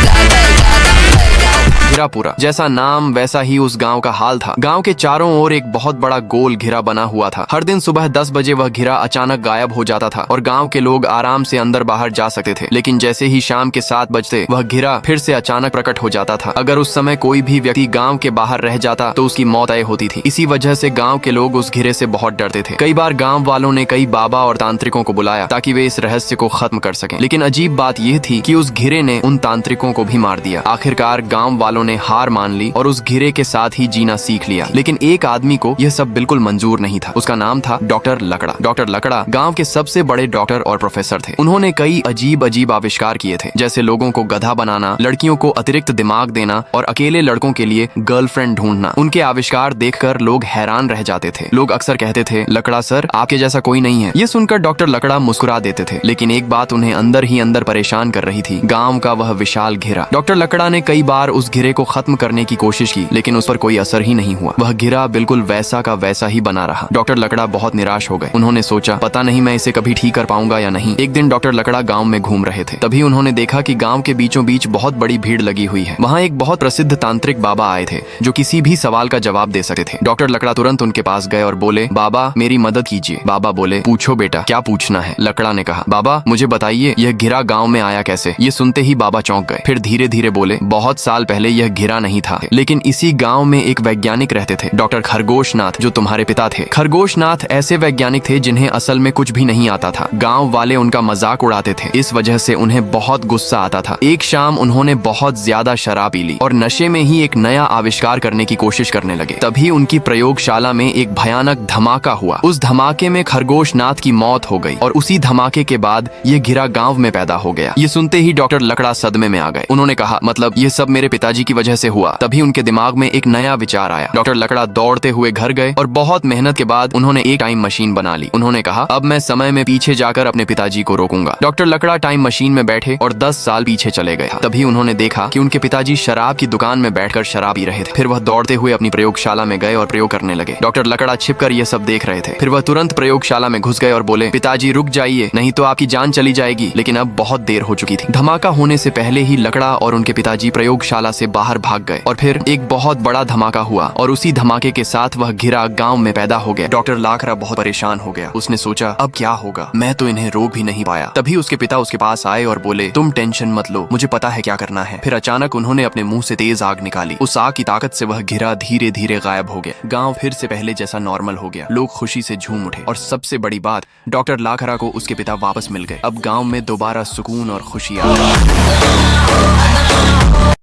A: घिरापुरा, जैसा नाम वैसा ही उस गांव का हाल था। गांव के चारों ओर एक बहुत बड़ा गोल घिरा बना हुआ था। हर दिन सुबह 10 बजे वह घिरा अचानक गायब हो जाता था और गांव के लोग आराम से अंदर बाहर जा सकते थे, लेकिन जैसे ही शाम के 7 बजते वह घिरा फिर से अचानक प्रकट हो जाता था। अगर उस समय कोई भी व्यक्ति गांव के बाहर रह जाता तो उसकी मौत तय होती थी। इसी वजह से गांव के लोग उस घिरे से बहुत डरते थे। कई बार गांव वालों ने कई बाबा और तांत्रिकों को बुलाया ताकि वे इस रहस्य को खत्म कर सकें, लेकिन अजीब बात यह थी कि उस घिरे ने उन तांत्रिकों को भी मार दिया। आखिरकार गांव वालों ने हार मान ली और उस घिरे के साथ ही जीना सीख लिया। लेकिन एक आदमी को यह सब बिल्कुल मंजूर नहीं था। उसका नाम था डॉक्टर लकड़ा। डॉक्टर लकड़ा गांव के सबसे बड़े डॉक्टर और प्रोफेसर थे। उन्होंने कई अजीब अजीब आविष्कार किए थे, जैसे लोगों को गधा बनाना, लड़कियों को अतिरिक्त दिमाग देना और अकेले लड़कों के लिए गर्लफ्रेंड ढूंढना। उनके आविष्कार देखकर लोग हैरान रह जाते थे। लोग अक्सर कहते थे, लकड़ा सर, आपके जैसा कोई नहीं है। ये सुनकर डॉक्टर लकड़ा मुस्कुरा देते थे, लेकिन एक बात उन्हें अंदर ही अंदर परेशान कर रही थी, गाँव का वह विशाल घिरा। डॉक्टर लकड़ा ने कई बार उस घिरे को खत्म करने की कोशिश की, लेकिन उस पर कोई असर ही नहीं हुआ। वह घिरा बिल्कुल वैसा का वैसा ही बना रहा। डॉक्टर लकड़ा बहुत निराश हो गए। उन्होंने सोचा, पता नहीं मैं इसे कभी ठीक कर पाऊंगा या नहीं। एक दिन डॉक्टर लकड़ा गांव में घूम रहे थे, तभी उन्होंने देखा कि गांव के बीचों बीच बहुत बड़ी भीड़ लगी हुई है। वहां एक बहुत प्रसिद्ध तांत्रिक बाबा आए थे जो किसी भी सवाल का जवाब दे सकते थे। डॉक्टर लकड़ा तुरंत उनके पास गए और बोले, बाबा मेरी मदद कीजिए। बाबा बोले, पूछो बेटा, क्या पूछना है? लकड़ा ने कहा, बाबा मुझे बताइए यह घिरा गाँव में आया कैसे? ये सुनते ही बाबा चौंक गए। फिर धीरे धीरे बोले, बहुत साल पहले यह घिरा नहीं था, लेकिन इसी गाँव में एक वैज्ञानिक रहते थे, डॉक्टर खरगोशनाथ, जो तुम्हारे पिता थे। खरगोशनाथ ऐसे वैज्ञानिक थे जिन्हें असल में कुछ भी नहीं आता था। गांव वाले उनका मजाक उड़ाते थे, इस वजह से उन्हें बहुत गुस्सा आता था। एक शाम उन्होंने बहुत ज्यादा शराब पी ली और नशे में ही एक नया आविष्कार करने की कोशिश करने लगे। तभी उनकी प्रयोगशाला में एक भयानक धमाका हुआ। उस धमाके में खरगोशनाथ की मौत हो गई और उसी धमाके के बाद ये घिरा गाँव में पैदा हो गया। ये सुनते ही डॉक्टर लकड़ा सदमे में आ गए। उन्होंने कहा, मतलब ये सब मेरे पिताजी की वजह से हुआ? तभी उनके दिमाग में एक नया विचार आया। डॉक्टर लकड़ा दौड़ते हुए घर गए और बहुत मेहनत के बाद उन्होंने एक टाइम मशीन बना ली। उन्होंने कहा, अब मैं समय में पीछे जाकर अपने पिताजी को रोकूंगा। डॉक्टर लकड़ा टाइम मशीन में बैठे और 10 साल पीछे चले गए। तभी उन्होंने देखा कि उनके पिताजी शराब की दुकान में बैठकर शराब पी रहे थे। फिर वह दौड़ते हुए अपनी प्रयोगशाला में गए और प्रयोग करने लगे। डॉक्टर लकड़ा छिपकर यह सब देख रहे थे। फिर वह तुरंत प्रयोगशाला में घुस गए और बोले, पिताजी रुक जाइए, नहीं तो आपकी जान चली जाएगी। लेकिन अब बहुत देर हो चुकी थी। धमाका होने से पहले ही लकड़ा और उनके पिताजी प्रयोगशाला से बाहर भाग गए और फिर एक बहुत बड़ा धमाका हुआ और उसी धमाके के साथ वह घिरा गांव में पैदा हो गया। डॉक्टर लाखरा बहुत परेशान हो गया। उसने सोचा, अब क्या होगा? मैं तो इन्हें रोक भी नहीं पाया। तभी उसके पिता उसके पास आए और बोले, तुम टेंशन मत लो, मुझे पता है क्या करना है। फिर अचानक उन्होंने अपने मुंह से तेज आग निकाली। उस आग की ताकत से वह घिरा धीरे धीरे गायब हो गया। गांव फिर से पहले जैसा नॉर्मल हो गया। लोग खुशी से झूम उठे और सबसे बड़ी बात, डॉक्टर लाखरा को उसके पिता वापस मिल गए। अब गाँव में दोबारा सुकून और खुशी आ गई।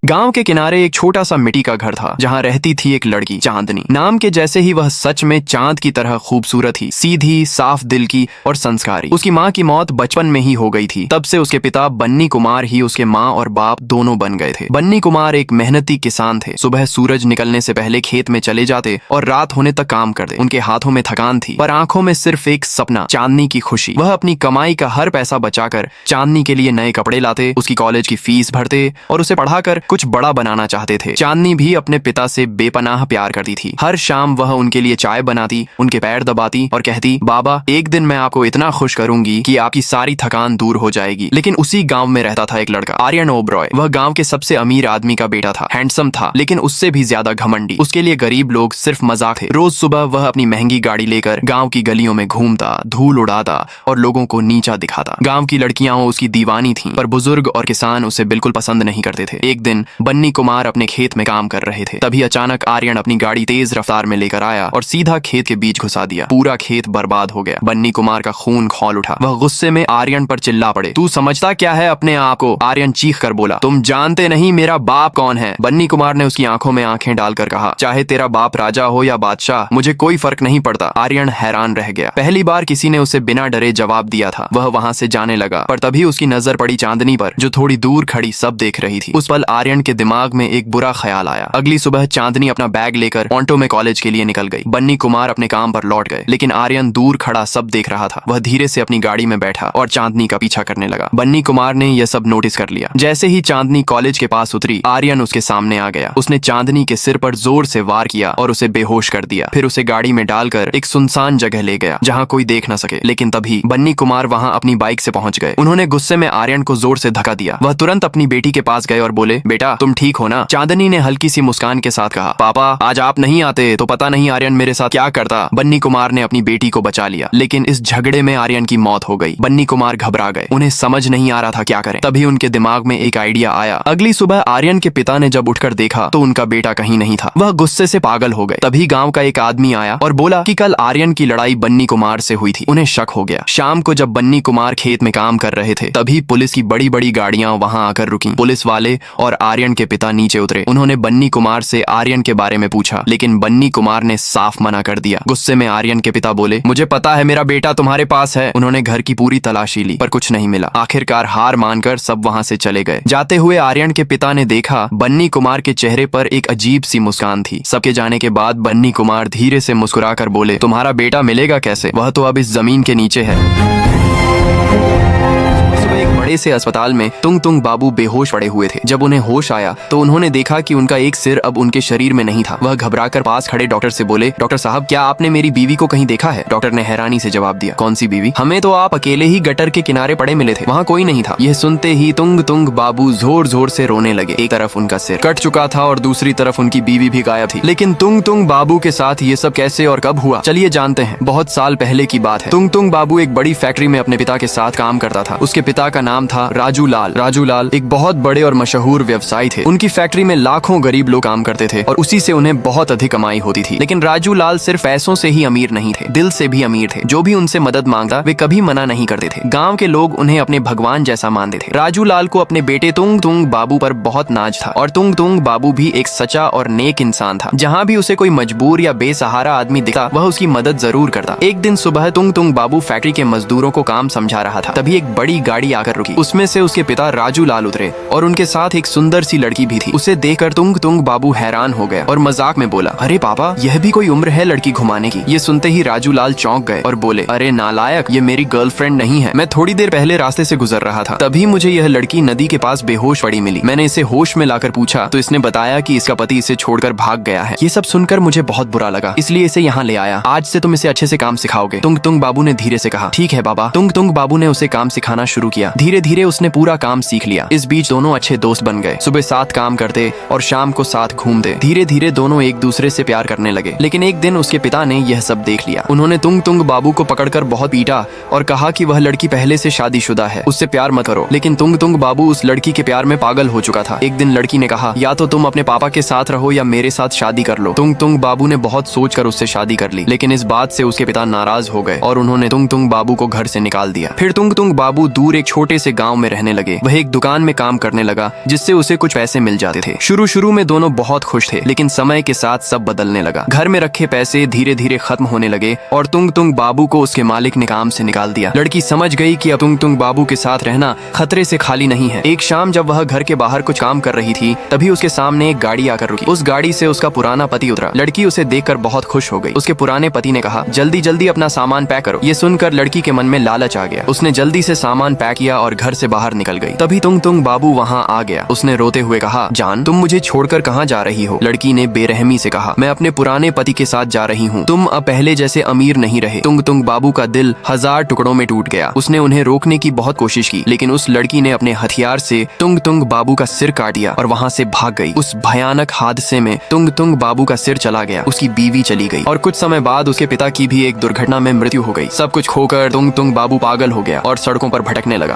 A: गांव के किनारे एक छोटा सा मिट्टी का घर था जहां रहती थी एक लड़की, चांदनी। नाम के जैसे ही वह सच में चांद की तरह खूबसूरत थी, सीधी, साफ दिल की और संस्कारी। उसकी माँ की मौत बचपन में ही हो गई थी। तब से उसके पिता बन्नी कुमार ही उसके माँ और बाप दोनों बन गए थे। बन्नी कुमार एक मेहनती किसान थे। सुबह सूरज निकलने से पहले खेत में चले जाते और रात होने तक काम करते। उनके हाथों में थकान थी पर आंखों में सिर्फ एक सपना, चांदनी की खुशी। वह अपनी कमाई का हर पैसा बचाकर चांदनी के लिए नए कपड़े लाते, उसकी कॉलेज की फीस भरते और उसे पढ़ाकर कुछ बड़ा बनाना चाहते थे। चांदनी भी अपने पिता से बेपनाह प्यार करती थी। हर शाम वह उनके लिए चाय बनाती, उनके पैर दबाती और कहती, बाबा एक दिन मैं आपको इतना खुश करूंगी कि आपकी सारी थकान दूर हो जाएगी। लेकिन उसी गांव में रहता था एक लड़का, आर्यन ओबरॉय। वह गांव के सबसे अमीर आदमी का बेटा था। हैंडसम था लेकिन उससे भी ज्यादा घमंडी। उसके लिए गरीब लोग सिर्फ मजाक थे। रोज सुबह वह अपनी महंगी गाड़ी लेकर गाँव की गलियों में घूमता, धूल उड़ाता और लोगों को नीचा दिखाता। गाँव की लड़कियां उसकी दीवानी थी पर बुजुर्ग और किसान उसे बिल्कुल पसंद नहीं करते थे। एक दिन बन्नी कुमार अपने खेत में काम कर रहे थे। तभी अचानक आर्यन अपनी गाड़ी तेज रफ्तार में लेकर आया और सीधा खेत के बीच घुसा दिया। पूरा खेत बर्बाद हो गया। बन्नी कुमार का खून खौल उठा। वह गुस्से में आर्यन पर चिल्ला पड़े, तू समझता क्या है अपने आप को? आर्यन चीख कर बोला, तुम जानते नहीं मेरा बाप कौन है? बन्नी कुमार ने उसकी आंखों में आंखें डालकर कहा, चाहे तेरा बाप राजा हो या बादशाह, मुझे कोई फर्क नहीं पड़ता। आर्यन हैरान रह गया। पहली बार किसी ने उसे बिना डरे जवाब दिया था। वह वहां से जाने लगा पर तभी उसकी नजर पड़ी चांदनी पर, जो थोड़ी दूर खड़ी सब देख रही थी। उस पल आर्यन आर्यन के दिमाग में एक बुरा ख्याल आया। अगली सुबह चांदनी अपना बैग लेकर ऑन्टो में कॉलेज के लिए निकल गई। बन्नी कुमार अपने काम पर लौट गए, लेकिन आर्यन दूर खड़ा सब देख रहा था। वह धीरे से अपनी गाड़ी में बैठा और चांदनी का पीछा करने लगा। बन्नी कुमार ने यह सब नोटिस कर लिया। जैसे ही चांदनी कॉलेज के पास उतरी, आर्यन उसके सामने आ गया। उसने चांदनी के सिर पर जोर से वार किया और उसे बेहोश कर दिया। फिर उसे गाड़ी में डालकर एक सुनसान जगह ले गया जहाँ कोई देख न सके। लेकिन तभी बन्नी कुमार वहाँ अपनी बाइक से पहुंच गए। उन्होंने गुस्से में आर्यन को जोर से धक्का दिया। वह तुरंत अपनी बेटी के पास गए और बोले, बेटा तुम ठीक हो ना? चांदनी ने हल्की सी मुस्कान के साथ कहा, पापा आज आप नहीं आते तो पता नहीं आर्यन मेरे साथ क्या करता। बन्नी कुमार ने अपनी बेटी को बचा लिया, लेकिन इस झगड़े में आर्यन की मौत हो गई। बन्नी कुमार घबरा गए, उन्हें समझ नहीं आ रहा था क्या करें। तभी उनके दिमाग में एक आइडिया आया। अगली सुबह आर्यन के पिता ने जब उठकर देखा तो उनका बेटा कहीं नहीं था। वह गुस्से से पागल हो गए। तभी गांव का एक आदमी आया और बोला कि कल आर्यन की लड़ाई बन्नी कुमार से हुई थी। उन्हें शक हो गया। शाम को जब बन्नी कुमार खेत में काम कर रहे थे, तभी पुलिस की बड़ी बड़ी गाड़ियां वहां आकर रुकी। पुलिस वाले और आर्यन के पिता नीचे उतरे। उन्होंने बन्नी कुमार से आर्यन के बारे में पूछा, लेकिन बन्नी कुमार ने साफ मना कर दिया। गुस्से में आर्यन के पिता बोले, मुझे पता है मेरा बेटा तुम्हारे पास है। उन्होंने घर की पूरी तलाशी ली पर कुछ नहीं मिला। आखिरकार हार मानकर सब वहां से चले गए। जाते हुए आर्यन के पिता ने देखा बन्नी कुमार के चेहरे पर एक अजीब सी मुस्कान थी। सबके जाने के बाद बन्नी कुमार धीरे से मुस्कुराकर बोले, तुम्हारा बेटा मिलेगा कैसे? वह तो अब इस जमीन के नीचे है। एक बड़े से अस्पताल में तुंग तुंग बाबू बेहोश पड़े हुए थे। जब उन्हें होश आया तो उन्होंने देखा कि उनका एक सिर अब उनके शरीर में नहीं था। वह घबराकर पास खड़े डॉक्टर से बोले, डॉक्टर साहब क्या आपने मेरी बीवी को कहीं देखा है? डॉक्टर ने हैरानी से जवाब दिया, कौन सी बीवी? हमें तो आप अकेले ही गटर के किनारे पड़े मिले थे, वहाँ कोई नहीं था। यह सुनते ही तुंग तुंग बाबू जोर जोर से रोने लगे। एक तरफ उनका सिर कट चुका था और दूसरी तरफ उनकी बीवी भी गायब थी। लेकिन तुंग तुंग बाबू के साथ ये सब कैसे और कब हुआ, चलिए जानते हैं। बहुत साल पहले की बात है। तुंग तुंग बाबू एक बड़ी फैक्ट्री में अपने पिता के साथ काम करता था। उसके पिता का नाम था राजू लाल। राजू लाल एक बहुत बड़े और मशहूर व्यवसायी थे। उनकी फैक्ट्री में लाखों गरीब लोग काम करते थे और उसी से उन्हें बहुत अधिक कमाई होती थी। लेकिन राजू लाल सिर्फ पैसों से ही अमीर नहीं थे, दिल से भी अमीर थे। जो भी उनसे मदद मांगता वे कभी मना नहीं करते थे। गांव के लोग उन्हें अपने भगवान जैसा मानते थे। राजू लाल को अपने बेटे तुंग तुंग बाबू पर बहुत नाज था और तुंग तुंग बाबू भी एक सच्चा और नेक इंसान था। जहाँ भी उसे कोई मजबूर या बेसहारा आदमी दिखा वह उसकी मदद जरूर करता। एक दिन सुबह तुंग तुंग बाबू फैक्ट्री के मजदूरों को काम समझा रहा था। तभी एक बड़ी गाड़ी आकर रुकी। उसमें से उसके पिता राजू लाल उतरे और उनके साथ एक सुंदर सी लड़की भी थी। उसे देखकर तुंग तुंग बाबू हैरान हो गया और मजाक में बोला, अरे पापा यह भी कोई उम्र है लड़की घुमाने की? ये सुनते ही राजू लाल चौंक गए और बोले, अरे नालायक, ये मेरी गर्लफ्रेंड नहीं है। मैं थोड़ी देर पहले रास्ते से गुजर रहा था, तभी मुझे यह लड़की नदी के पास बेहोश पड़ी मिली। मैंने इसे होश में लाकर पूछा तो इसने बताया कि इसका पति इसे छोड़कर भाग गया है। ये सब सुनकर मुझे बहुत बुरा लगा, इसलिए इसे यहाँ ले आया। आज से तुम इसे अच्छे से काम सिखाओगे। तुंग तुंग बाबू ने धीरे से कहा, ठीक है बाबा। तुंग तुंग बाबू ने उसे काम सिखाना शुरू किया। धीरे धीरे उसने पूरा काम सीख लिया। इस बीच दोनों अच्छे दोस्त बन गए। सुबह साथ काम करते और शाम को साथ घूमते। धीरे धीरे दोनों एक दूसरे से प्यार करने लगे। लेकिन एक दिन उसके पिता ने यह सब देख लिया। उन्होंने तुंग तुंग बाबू को पकड़कर बहुत पीटा और कहा कि वह लड़की पहले से शादीशुदा है, उससे प्यार मत करो। लेकिन तुंग तुंग बाबू उस लड़की के प्यार में पागल हो चुका था। एक दिन लड़की ने कहा, या तो तुम अपने पापा के साथ रहो या मेरे साथ शादी कर लो। तुंग तुंग बाबू ने बहुत सोचकर उससे शादी कर ली। लेकिन इस बात से उसके पिता नाराज हो गए और उन्होंने तुंग तुंग बाबू को घर से निकाल दिया। फिर तुंग तुंग बाबू दूर एक छोटे से गाँव में रहने लगे। वह एक दुकान में काम करने लगा जिससे उसे कुछ पैसे मिल जाते थे। शुरू में दोनों बहुत खुश थे, लेकिन समय के साथ सब बदलने लगा। घर में रखे पैसे धीरे धीरे खत्म होने लगे और तुंग तुंग बाबू को उसके मालिक ने काम से निकाल दिया। लड़की समझ गई कि अब तुंग तुंग बाबू के साथ रहना खतरे से खाली नहीं है। एक शाम जब वह घर के बाहर कुछ काम कर रही थी, तभी उसके सामने एक गाड़ी आकर रुकी। उस गाड़ी से उसका पुराना पति उतरा। लड़की उसे देखकर बहुत खुश हो गई। उसके पुराने पति ने कहा, जल्दी जल्दी अपना सामान पैक करो। ये सुनकर लड़की के मन में लालच आ गया। उसने जल्दी से सामान पैक किया और घर से बाहर निकल गई। तभी तुंग तुंग बाबू वहाँ आ गया। उसने रोते हुए कहा, जान तुम मुझे छोड़कर कहाँ जा रही हो? लड़की ने बेरहमी से कहा, मैं अपने पुराने पति के साथ जा रही हूँ। तुम अब पहले जैसे अमीर नहीं रहे। तुंग तुंग बाबू का दिल 1000 टुकड़ों में टूट गया। उसने उन्हें रोकने की बहुत कोशिश की, लेकिन उस लड़की ने अपने हथियार से तुंग तुंग बाबू का सिर काट दिया और वहाँ से भाग गई। उस भयानक हादसे में तुंग तुंग बाबू का सिर चला गया, उसकी बीवी चली गई और कुछ समय बाद उसके पिता की भी एक दुर्घटना में मृत्यु हो गई। सब कुछ खोकर तुंग तुंग बाबू पागल हो गया और सड़कों पर भटकने लगा।